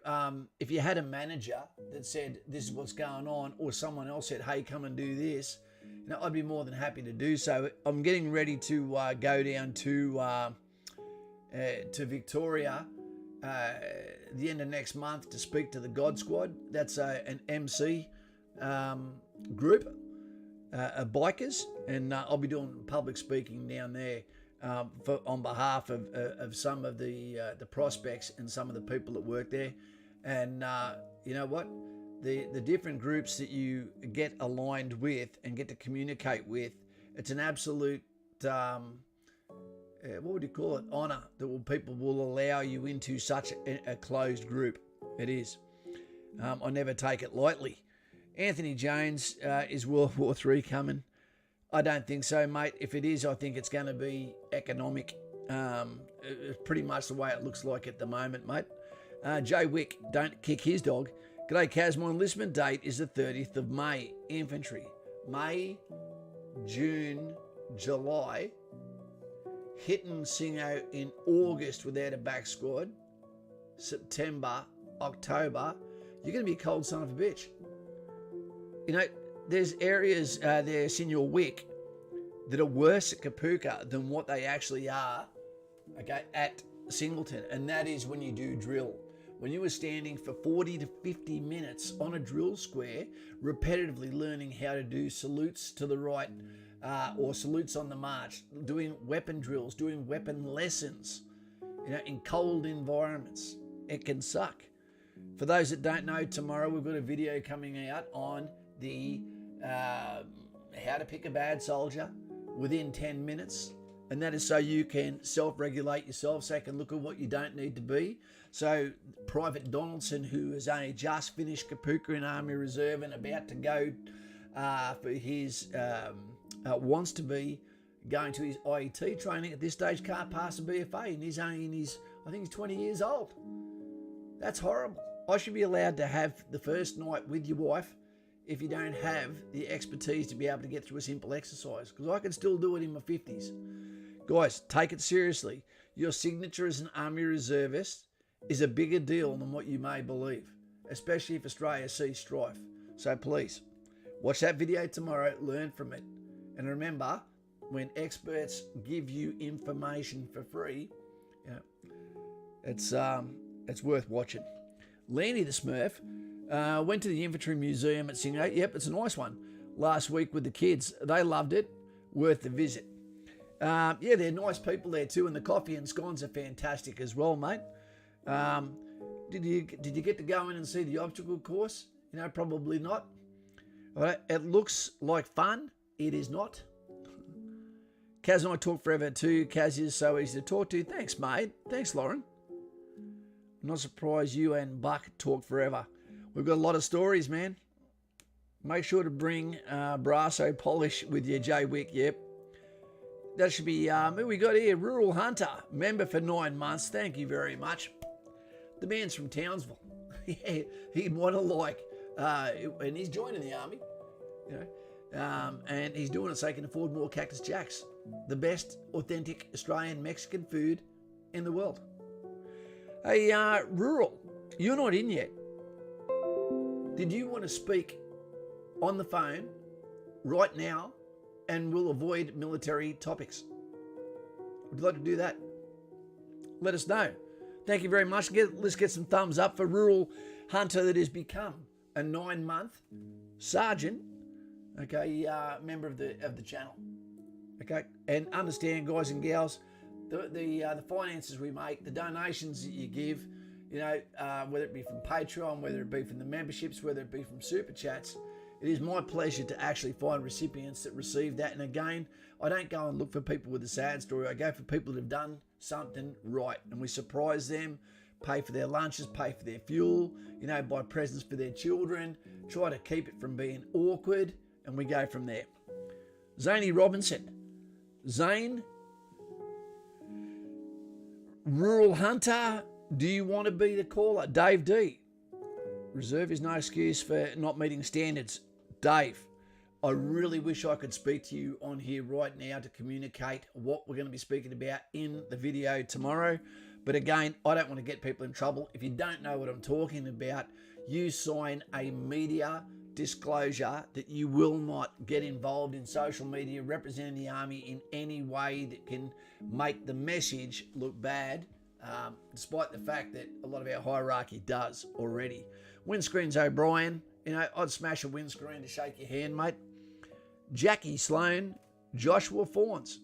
if you had a manager that said this is what's going on, or someone else said, hey, come and do this, you know, I'd be more than happy to do so. I'm getting ready to go down to Victoria the end of next month to speak to the God Squad. That's an MC group of bikers, and I'll be doing public speaking down there on behalf of some of the prospects and some of the people that work there. And you know what? The different groups that you get aligned with and get to communicate with, it's an absolute, what would you call it, honour that people will allow you into such a closed group. It is. I never take it lightly. Anthony Jones, is World War III coming? I don't think so, mate. If it is, I think it's going to be economic. It's pretty much the way it looks like at the moment, mate. Jay Wick, don't kick his dog. G'day, Kaz. My enlistment date is the 30th of May. Infantry. May, June, July. Hitting Singo in August without a back squad. September, October. You're going to be a cold son of a bitch. You know, there's areas there, Senior Wick, that are worse at Kapuka than what they actually are, okay, at Singleton. And that is when you do drill. When you were standing for 40 to 50 minutes on a drill square, repetitively learning how to do salutes to the right or salutes on the march, doing weapon drills, doing weapon lessons, you know, in cold environments. It can suck. For those that don't know, tomorrow we've got a video coming out on the how to pick a bad soldier within 10 minutes. And that is so you can self-regulate yourself, so you can look at what you don't need to be. So Private Donaldson, who has only just finished Kapuka in Army Reserve and about to go for his, wants to be going to his IET training at this stage, can't pass a BFA, and he's only in his, I think he's 20 years old. That's horrible. I should be allowed to have the first night with your wife if you don't have the expertise to be able to get through a simple exercise, because I can still do it in my 50s. Guys, take it seriously. Your signature as an Army Reservist is a bigger deal than what you may believe, especially if Australia sees strife. So please, watch that video tomorrow, learn from it. And remember, when experts give you information for free, you know, it's worth watching. Landy the Smurf went to the Infantry Museum at Singo. Yep, it's a nice one. Last week with the kids. They loved it. Worth the visit. Yeah, they're nice people there too, and the coffee and scones are fantastic as well, mate. Did you get to go in and see the obstacle course? You know, probably not. All right, it looks like fun. It is not. Kaz and I talk forever too. Kaz is so easy to talk to. Thanks, mate. Thanks, Lauren. I'm not surprised you and Buck talk forever. We've got a lot of stories, man. Make sure to bring Brasso polish with you, Jay Wick. Yep. That should be, who we got here? Rural Hunter, member for 9 months. Thank you very much. The man's from Townsville. Yeah, he'd want to like, and he's joining the army, you know, and he's doing it so he can afford more Cactus Jacks, the best authentic Australian Mexican food in the world. Hey, Rural, you're not in yet. Did you want to speak on the phone right now? And we'll avoid military topics. Would you like to do that? Let us know. Thank you very much. Let's get some thumbs up for Rural Hunter that has become a 9-month sergeant, okay, member of the channel. Okay, and understand, guys and gals, the finances we make, the donations that you give, whether it be from Patreon, whether it be from the memberships, whether it be from super chats, it is my pleasure to actually find recipients that receive that. And again, I don't go and look for people with a sad story. I go for people that have done something right, and we surprise them, pay for their lunches, pay for their fuel, buy presents for their children, try to keep it from being awkward, and we go from there. Zaney Robinson. Zane, Rural Hunter, do you want to be the caller? Dave D. Reserve is no excuse for not meeting standards. Dave, I really wish I could speak to you on here right now to communicate what we're going to be speaking about in the video tomorrow. But again, I don't want to get people in trouble. If you don't know what I'm talking about, you sign a media disclosure that you will not get involved in social media representing the Army in any way that can make the message look bad, despite the fact that a lot of our hierarchy does already. Windscreens O'Brien, I'd smash a windscreen to shake your hand, mate. Jackie Sloan, Joshua Fawns.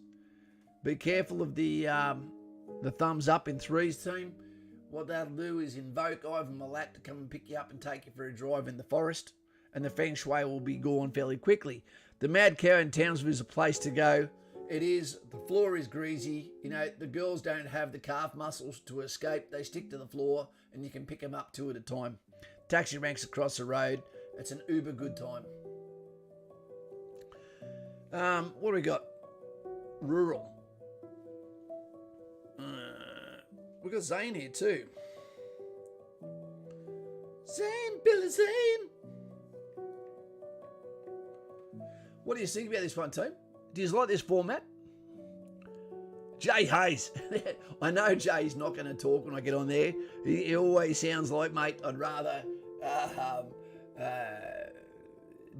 Be careful of the thumbs up in threes team. What that'll do is invoke Ivan Milat to come and pick you up and take you for a drive in the forest, and the feng shui will be gone fairly quickly. The Mad Cow in Townsville is a place to go. It is. The floor is greasy. The girls don't have the calf muscles to escape. They stick to the floor, and you can pick them up two at a time. Taxi ranks across the road. It's an uber good time. What do we got? Rural. We got Zane here too. Zane, Billy Zane. What do you think about this one, team? Do you like this format? Jay Hayes. I know Jay's not going to talk when I get on there. He always sounds like, mate, I'd rather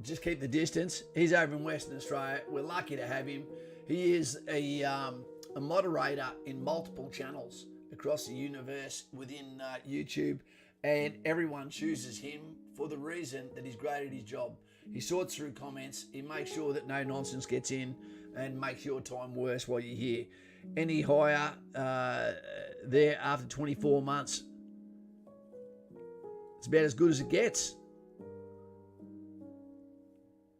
just keep the distance. He's over in Western Australia. We're lucky to have him. He is a moderator in multiple channels across the universe within YouTube, and everyone chooses him for the reason that he's great at his job. He sorts through comments, he makes sure that no nonsense gets in and makes your time worse while you're here. Any hire there after 24 months, it's about as good as it gets.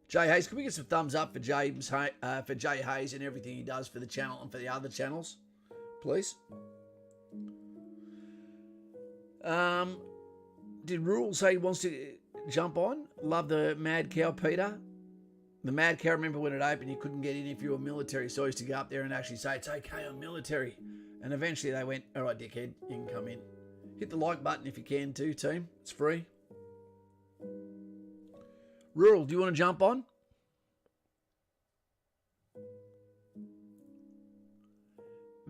Jay Hayes, can we get some thumbs up for Jay Hayes and everything he does for the channel and for the other channels, please? Did Rural say he wants to jump on? Love the Mad Cow, Peter. The Mad Cow, remember when it opened, you couldn't get in if you were military, so I used to go up there and actually say, it's okay, I'm military. And eventually they went, all right, dickhead, you can come in. Hit the like button if you can too, team. It's free. Rural, do you want to jump on?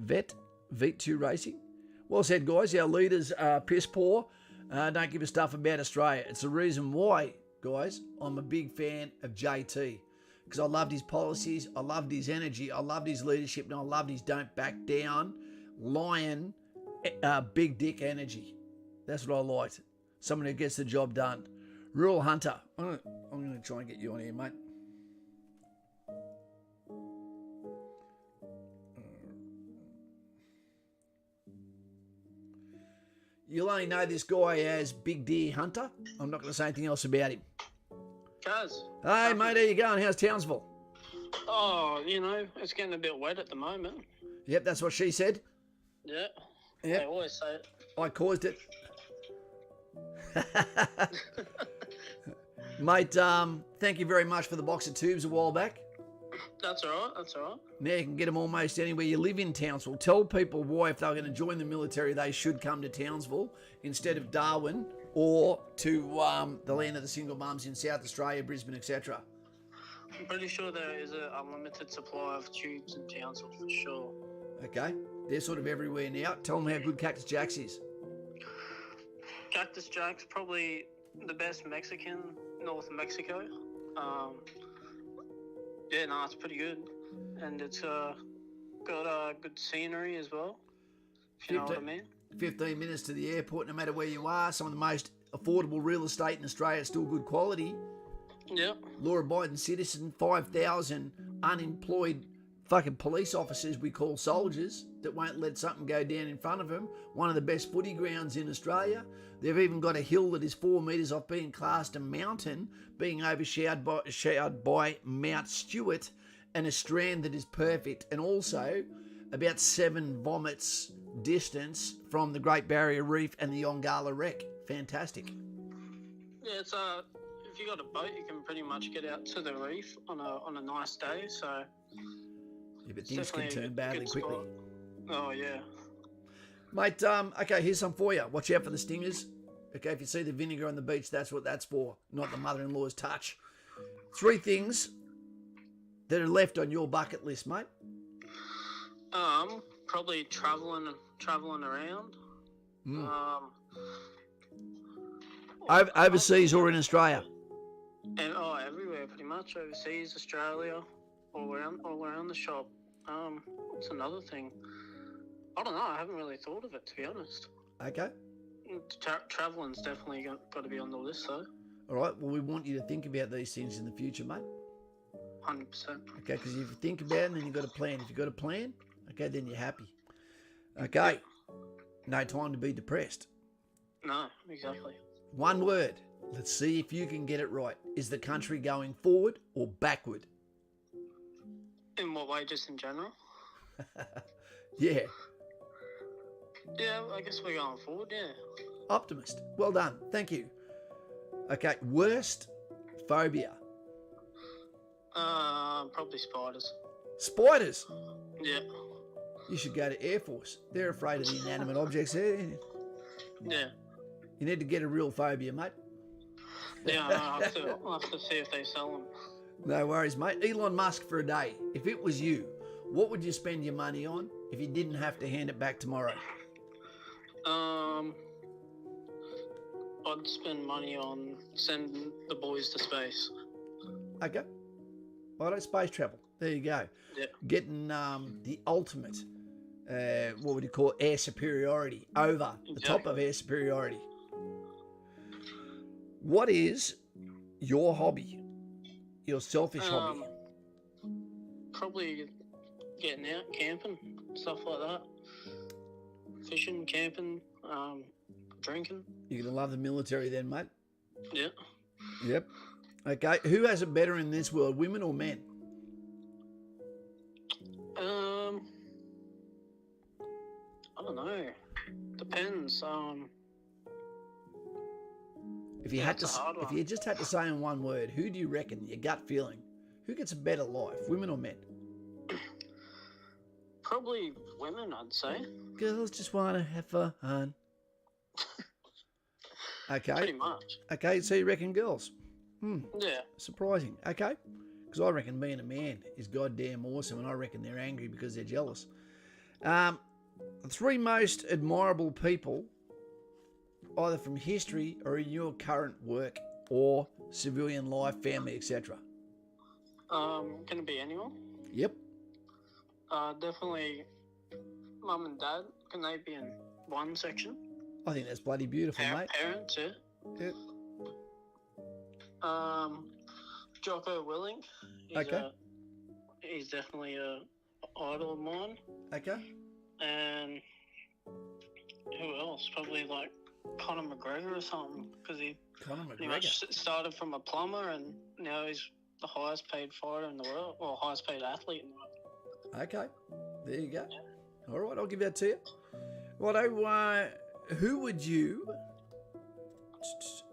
Vet2 Racing. Well said, guys. Our leaders are piss poor. Don't give a stuff about Australia. It's the reason why, guys, I'm a big fan of JT. Because I loved his policies, I loved his energy, I loved his leadership, and I loved his don't back down, lion, big dick energy. That's what I liked. Someone who gets the job done. Rural Hunter. I'm going to try and get you on here, mate. You'll only know this guy as Big Deer Hunter. I'm not going to say anything else about him. Cuz. Hey, mate, how you going? How's Townsville? Oh, it's getting a bit wet at the moment. Yep, that's what she said. Yeah. Yep. They always say it. I caused it. Mate, thank you very much for the box of tubes a while back. That's all right. That's all right. Now you can get them almost anywhere you live in Townsville. Tell people why, if they're going to join the military, they should come to Townsville instead of Darwin or to the land of the single mums in South Australia, Brisbane, etc. I'm pretty sure there is an unlimited supply of tubes in Townsville for sure. Okay, they're sort of everywhere now. Tell them how good Cactus Jack's is. Cactus Jack's probably the best Mexican, North Mexico. Yeah, no, it's pretty good. And it's got good scenery as well, if you know what I mean. 15 minutes to the airport, no matter where you are. Some of the most affordable real estate in Australia is still good quality. Yeah. Law-abiding citizen, 5,000 unemployed fucking police officers we call soldiers that won't let something go down in front of them. One of the best footy grounds in Australia. They've even got a hill that is 4 metres off being classed a mountain, being overshadowed by Mount Stewart, and a strand that is perfect, and also about 7 vomits distance from the Great Barrier Reef and the Yongala Wreck. Fantastic. Yeah, it's if you got a boat, you can pretty much get out to the reef on a nice day. So Yeah, but things can turn badly quickly. Oh yeah. Mate, okay, here's some for you. Watch out for the stingers. Okay, if you see the vinegar on the beach, that's what that's for, not the mother-in-law's touch. 3 things that are left on your bucket list, mate. Probably traveling around. Overseas or in Australia? And everywhere pretty much. Overseas, Australia, all around the shop. What's another thing? I don't know. I haven't really thought of it, to be honest. Okay. Travelling's definitely got to be on the list, though. All right. Well, we want you to think about these things in the future, mate. 100%. Okay, because if you think about it, then you've got a plan. If you've got a plan, okay, then you're happy. Okay. No time to be depressed. No, exactly. 1 word. Let's see if you can get it right. Is the country going forward or backward? In what way, just in general? Yeah. Yeah, I guess we're going forward, yeah. Optimist. Well done. Thank you. Okay, worst phobia. Probably spiders. Spiders? Yeah. You should go to Air Force. They're afraid of the inanimate objects there. Yeah. You need to get a real phobia, mate. Yeah, I'll have to see if they sell them. No worries, mate. Elon Musk for a day. If it was you, what would you spend your money on if you didn't have to hand it back tomorrow? I'd spend money on sending the boys to space. Okay. Righto, space travel. There you go. Yeah. Getting the ultimate, what would you call it, air superiority over the top of air superiority. What is your hobby? Your selfish hobby? Probably getting out, camping, stuff like that. Fishing, camping, drinking. You're going to love the military then, mate? Yeah. Yep. Okay, who has it better in this world, women or men? I don't know. Depends. If you just had to say in 1 word, who do you reckon, your gut feeling, who gets a better life, women or men? Probably women, I'd say. Girls just want to have fun. Okay. Pretty much. Okay, so you reckon girls? Yeah. Surprising. Okay. Because I reckon being a man is goddamn awesome, and I reckon they're angry because they're jealous. 3 most admirable people, either from history or in your current work or civilian life, family, etc. Can it be anyone? Yep. Definitely mum and dad. Can they be in one section? I think that's bloody beautiful, mate. Parents, yeah. Yep. Jocko Willink. He's definitely a idol of mine. Okay. And who else? Probably like Conor McGregor or something, because he pretty much started from a plumber and now he's the highest paid fighter in the world, or highest paid athlete in the world. Okay, there you go. Yeah. All right, I'll give that to you. Righto, who would you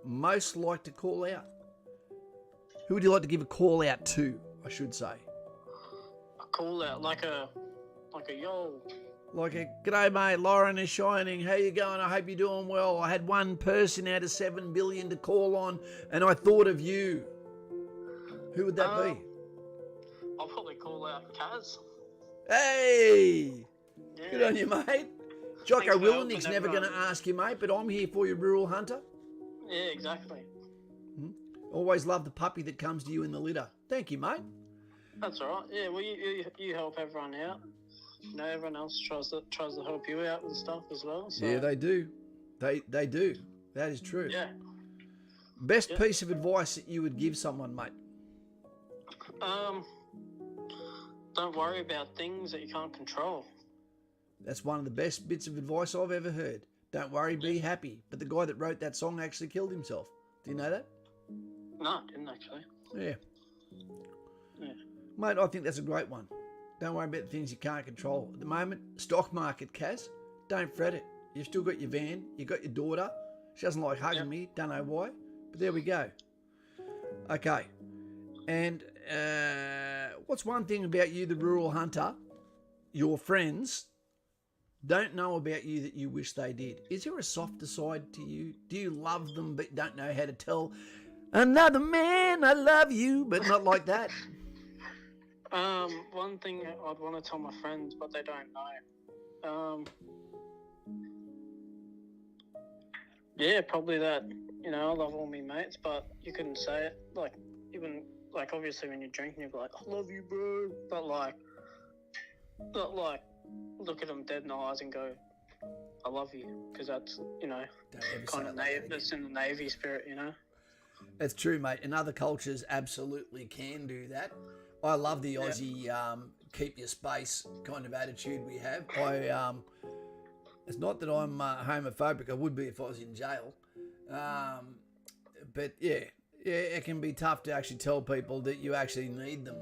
most like to call out? Who would you like to give a call out to, I should say? A call out, like a yo. Like a, g'day mate, Lauren is shining. How you going? I hope you're doing well. I had 1 person out of 7 billion to call on, and I thought of you. Who would that be? I'll probably call out Kaz. Hey! Yeah. Good on you, mate. Jocko Willinick's never going to ask you, mate, but I'm here for you, rural hunter. Yeah, exactly. Always love the puppy that comes to you in the litter. Thank you, mate. That's all right. Yeah, well, you help everyone out. You know, everyone else tries to help you out with stuff as well. So. Yeah, they do. They do. That is true. Yeah. Best piece of advice that you would give someone, mate? don't worry about things that you can't control. That's one of the best bits of advice I've ever heard. Don't worry, be happy. But the guy that wrote that song actually killed himself. Do you know that? No, I didn't actually. Yeah. Yeah. Mate, I think that's a great one. Don't worry about the things you can't control. At the moment, stock market, Kaz, don't fret it. You've still got your van, you've got your daughter. She doesn't like hugging me, don't know why. But there we go. Okay. And what's one thing about you, the rural hunter, your friends don't know about you that you wish they did? Is there a softer side to you? Do you love them but don't know how to tell another man I love you, but not like that? One thing I'd want to tell my friends, but they don't know. Yeah, probably that. You know, I love all my mates, but you couldn't say it. Like, even, like, obviously when you're drinking, you're like, I love you, bro. But, like, not like, look at them dead in the eyes and go, I love you. Because that's, you know, kind of that's in the Navy spirit, you know? That's true, mate. And other cultures absolutely can do that. I love the Aussie keep your space kind of attitude we have. It's not that I'm homophobic. I would be if I was in jail. But yeah, it can be tough to actually tell people that you actually need them,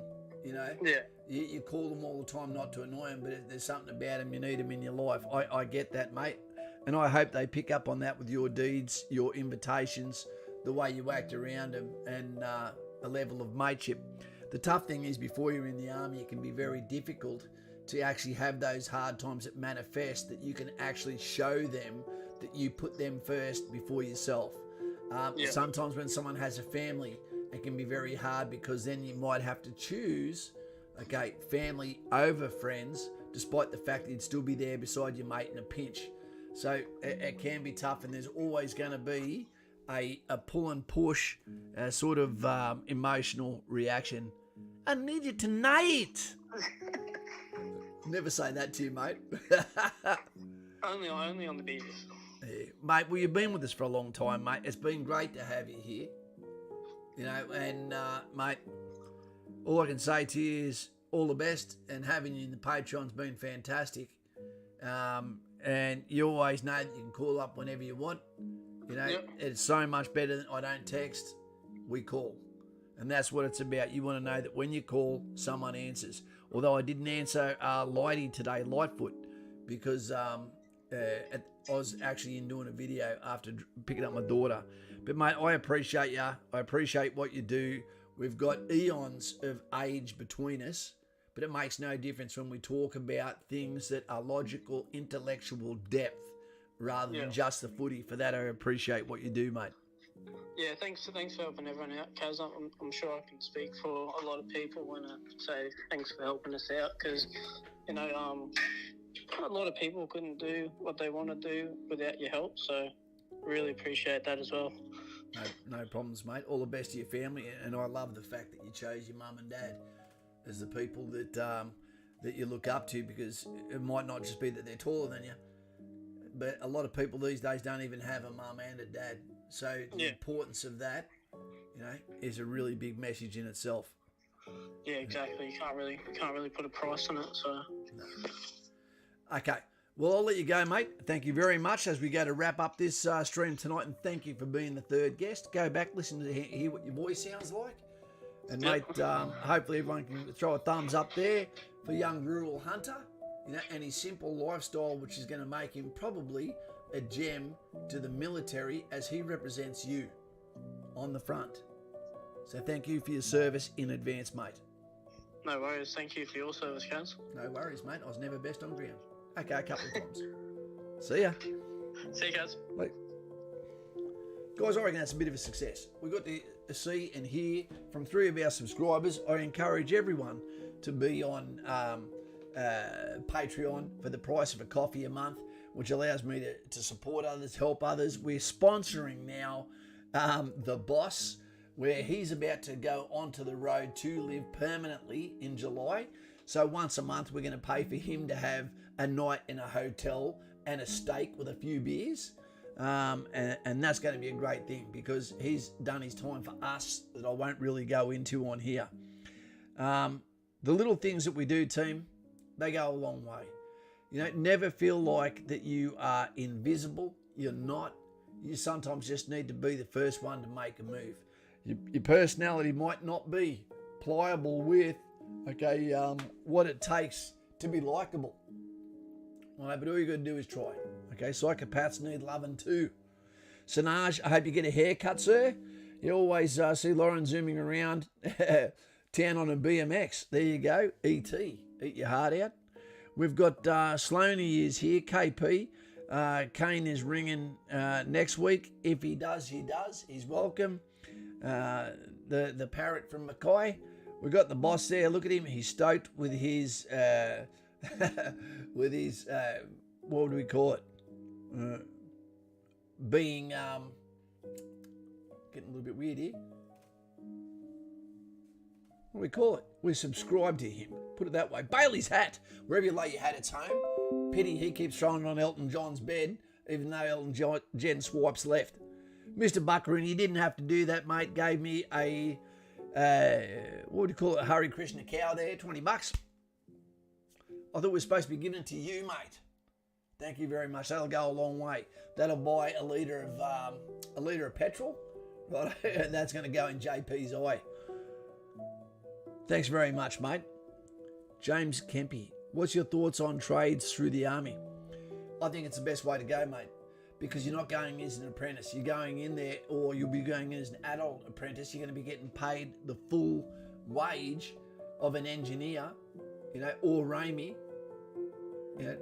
you know? Yeah. You call them all the time not to annoy them, but if there's something about them, you need them in your life. I get that, mate. And I hope they pick up on that with your deeds, your invitations, the way you act around them, and a level of mateship. The tough thing is before you're in the army, it can be very difficult to actually have those hard times that manifest, that you can actually show them that you put them first before yourself. Sometimes when someone has a family, it can be very hard because then you might have to choose, okay, family over friends, despite the fact that you'd still be there beside your mate in a pinch. So it can be tough, and there's always going to be a pull and push sort of emotional reaction. I need you tonight. Never say that to you, mate. only on the beaches. Yeah. Mate, well, you've been with us for a long time, mate. It's been great to have you here. You know, and, mate, all I can say to you is all the best, and having you in the Patreon's been fantastic. And you always know that you can call up whenever you want. You know, It's so much better than I don't text, we call. And that's what it's about. You want to know that when you call, someone answers. Although I didn't answer Lighty today, Lightfoot, because I was actually in doing a video after picking up my daughter. But, mate, I appreciate you. I appreciate what you do. We've got eons of age between us, but it makes no difference when we talk about things that are logical, intellectual depth, rather than just the footy. For that, I appreciate what you do, mate. Yeah, thanks for helping everyone out, Kaz. I'm sure I can speak for a lot of people when I say thanks for helping us out, because, you know, a lot of people couldn't do what they want to do without your help, so really appreciate that as well. No problems, mate. All the best to your family, and I love the fact that you chose your mum and dad as the people that you look up to, because it might not just be that they're taller than you, but a lot of people these days don't even have a mum and a dad. So the importance of that, you know, is a really big message in itself. Yeah, exactly. You can't really put a price on it. So. No. Okay. Well, I'll let you go, mate. Thank you very much as we go to wrap up this stream tonight, and thank you for being the third guest. Go back, listen to hear what your voice sounds like. And, mate, hopefully everyone can throw a thumbs up there for young rural hunter, you know, and his simple lifestyle, which is going to make him probably a gem to the military, as he represents you on the front. So thank you for your service in advance, mate. No worries. Thank you for your service, Kaz. No worries, mate. I was never best on ground. Okay, a couple of times. See ya. See you, Kaz. Wait. Guys, I reckon that's a bit of a success. We got to see and hear from 3 of our subscribers. I encourage everyone to be on Patreon for the price of a coffee a month, which allows me to support others, help others. We're sponsoring now The Boss, where he's about to go onto the road to live permanently in July. So once a month, we're going to pay for him to have a night in a hotel and a steak with a few beers. And that's going to be a great thing, because he's done his time for us that I won't really go into on here. The little things that we do, team, they go a long way. Never feel like that you are invisible. You're not. You sometimes just need to be the first one to make a move. Your personality might not be pliable with, what it takes to be likable. Right, but all you got to do is try. Okay, psychopaths need loving too. Sanaj, I hope you get a haircut, sir. You always see Lauren zooming around town on a BMX. There you go. E.T. Eat your heart out. We've got Sloaney is here. KP. Kane is ringing next week. If he does, he does. He's welcome. The parrot from Mackay. We've got the boss there. Look at him. He's stoked with his what would we call it? Being getting a little bit weird here. What do we call it? We're subscribed to him. Put it that way. Bailey's hat. Wherever you lay your hat, it's home. Pity he keeps throwing it on Elton John's bed, even though Elton John swipes left. Mr. Bucca, and he didn't have to do that, mate. Gave me a, what would you call it? A Hare Krishna cow there, $20. I thought we were supposed to be giving it to you, mate. Thank you very much. That'll go a long way. That'll buy a litre of petrol. Right? And that's going to go in JP's eye. Thanks very much, mate. James Kempy, what's your thoughts on trades through the army? I think it's the best way to go, mate, because you're not going as an apprentice. You're going in there, or you'll be going in as an adult apprentice. You're going to be getting paid the full wage of an engineer, or Ramey.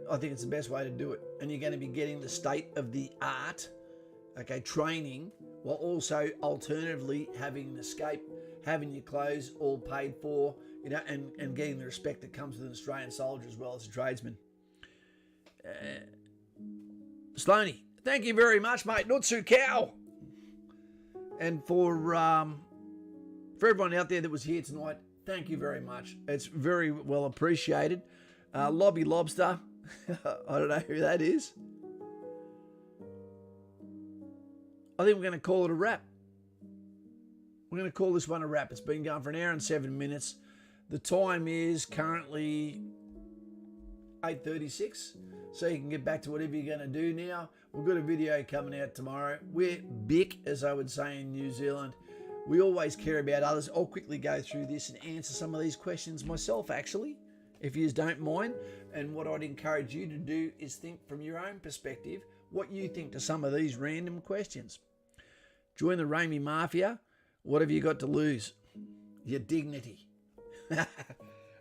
I think it's the best way to do it. And you're going to be getting the state of the art, training, while also alternatively having an escape, having your clothes all paid for, and getting the respect that comes with an Australian soldier as well as a tradesman. Sloaney, thank you very much, mate. Nutsu cow. And for everyone out there that was here tonight, thank you very much. It's very well appreciated. Lobby Lobster. I don't know who that is. I think we're going to call it a wrap. We're going to call this one a wrap. It's been going for an hour and 7 minutes. The time is currently 8:36. So you can get back to whatever you're going to do now. We've got a video coming out tomorrow. We're big, as I would say in New Zealand. We always care about others. I'll quickly go through this and answer some of these questions myself, actually, if you don't mind. And what I'd encourage you to do is think from your own perspective what you think to some of these random questions. Join the Ramey Mafia. What have you got to lose? Your dignity.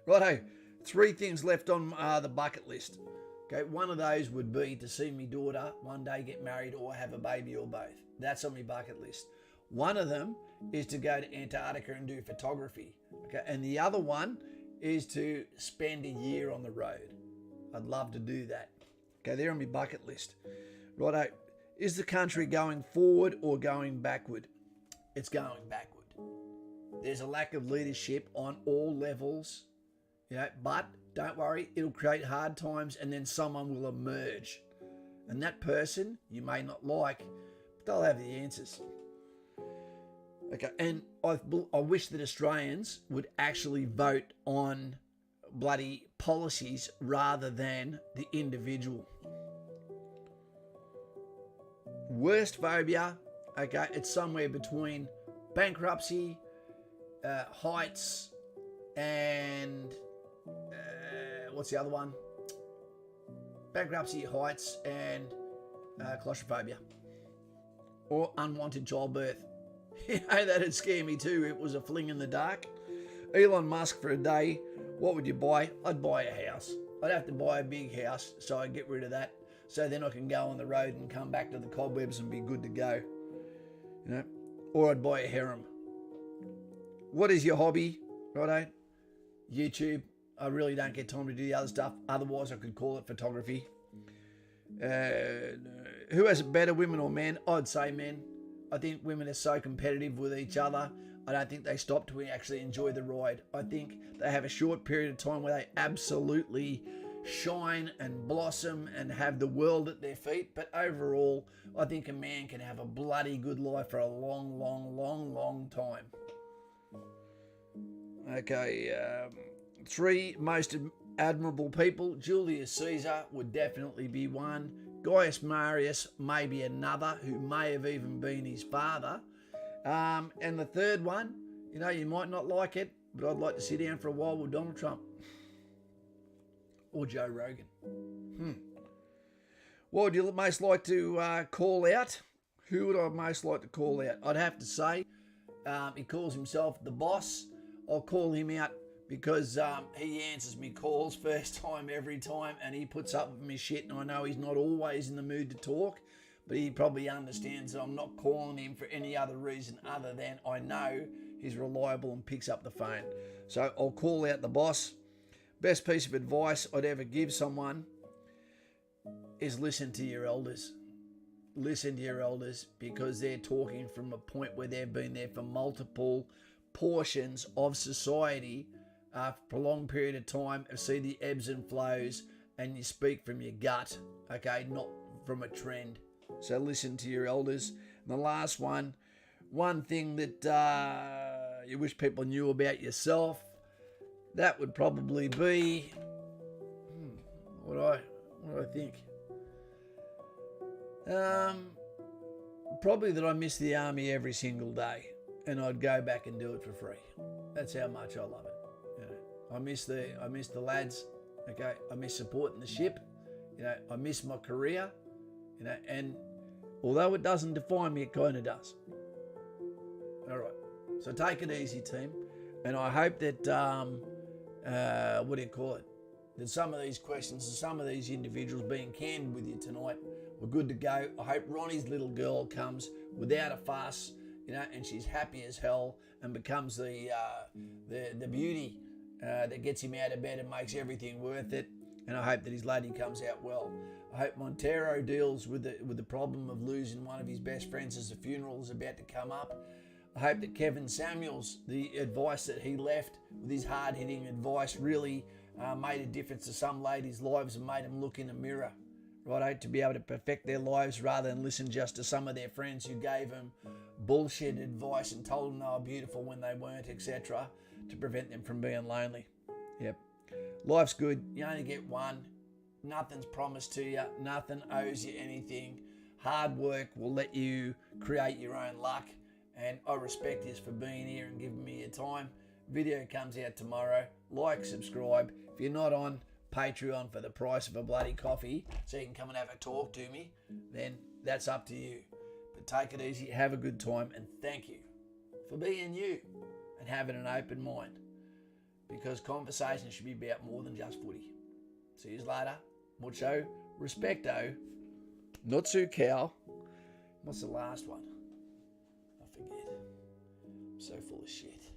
Righto, 3 things left on the bucket list. Okay, one of those would be to see me daughter one day get married or have a baby or both. That's on my bucket list. One of them is to go to Antarctica and do photography. Okay, and the other one is to spend a year on the road. I'd love to do that. Okay, they're on my bucket list. Righto, is the country going forward or going backward? It's going backward. There's a lack of leadership on all levels, but don't worry, it'll create hard times and then someone will emerge. And that person you may not like, but they'll have the answers. Okay, and I wish that Australians would actually vote on bloody policies rather than the individual. Worst phobia, it's somewhere between bankruptcy, heights, and what's the other one? Bankruptcy, heights, and claustrophobia. Or unwanted childbirth. That'd scare me too. It was a fling in the dark. Elon Musk for a day. What would you buy? I'd buy a house. I'd have to buy a big house so I'd get rid of that. So then I can go on the road and come back to the cobwebs and be good to go. Or I'd buy a harem. What is your hobby? Righto. YouTube. I really don't get time to do the other stuff. Otherwise, I could call it photography. Who has it better, women or men? I'd say men. I think women are so competitive with each other. I don't think they stop to actually enjoy the ride. I think they have a short period of time where they absolutely shine and blossom and have the world at their feet. But overall, I think a man can have a bloody good life for a long, long, long, long time. Okay, Three most admirable people. Julius Caesar would definitely be one. Gaius Marius, maybe another, who may have even been his father. And the third one, you know, you might not like it, but I'd like to sit down for a while with Donald Trump. Or Joe Rogan. What would you most like to call out? Who would I most like to call out? I'd have to say, he calls himself the boss. I'll call him out because he answers me calls first time every time, and he puts up with me shit, and I know he's not always in the mood to talk, but he probably understands that I'm not calling him for any other reason other than I know he's reliable and picks up the phone. So I'll call out the boss. Best piece of advice I'd ever give someone is listen to your elders. Listen to your elders, because they're talking from a point where they've been there for multiple portions of society for a prolonged period of time, and see the ebbs and flows, and you speak from your gut, okay, not from a trend. So listen to your elders. And the last one thing that you wish people knew about yourself, that would probably be, what do I think? Probably that I miss the army every single day, and I'd go back and do it for free. That's how much I love it. You know, I miss the lads. Okay, I miss supporting the ship. You know, I miss my career. You know, and although it doesn't define me, it kind of does. All right, so take it easy, team, and I hope that that some of these questions and some of these individuals being candid with you tonight were good to go. I hope Ronnie's little girl comes without a fuss, you know, and she's happy as hell and becomes the beauty that gets him out of bed and makes everything worth it. And I hope that his lady comes out well. I hope Montero deals with the problem of losing one of his best friends as the funeral is about to come up. I hope that Kevin Samuels, the advice that he left with his hard-hitting advice, really made a difference to some ladies' lives and made them look in a mirror, right? To be able to perfect their lives rather than listen just to some of their friends who gave them bullshit advice and told them they were beautiful when they weren't, etc., to prevent them from being lonely. Yep. Life's good. You only get one. Nothing's promised to you. Nothing owes you anything. Hard work will let you create your own luck. And I respect you for being here and giving me your time. Video comes out tomorrow. Like, subscribe. If you're not on Patreon for the price of a bloody coffee, so you can come and have a talk to me, then that's up to you. But take it easy, have a good time, and thank you for being you and having an open mind. Because conversation should be about more than just footy. See you later. Mucho respecto. Not su cow. What's the last one? I forget. I'm so full of shit.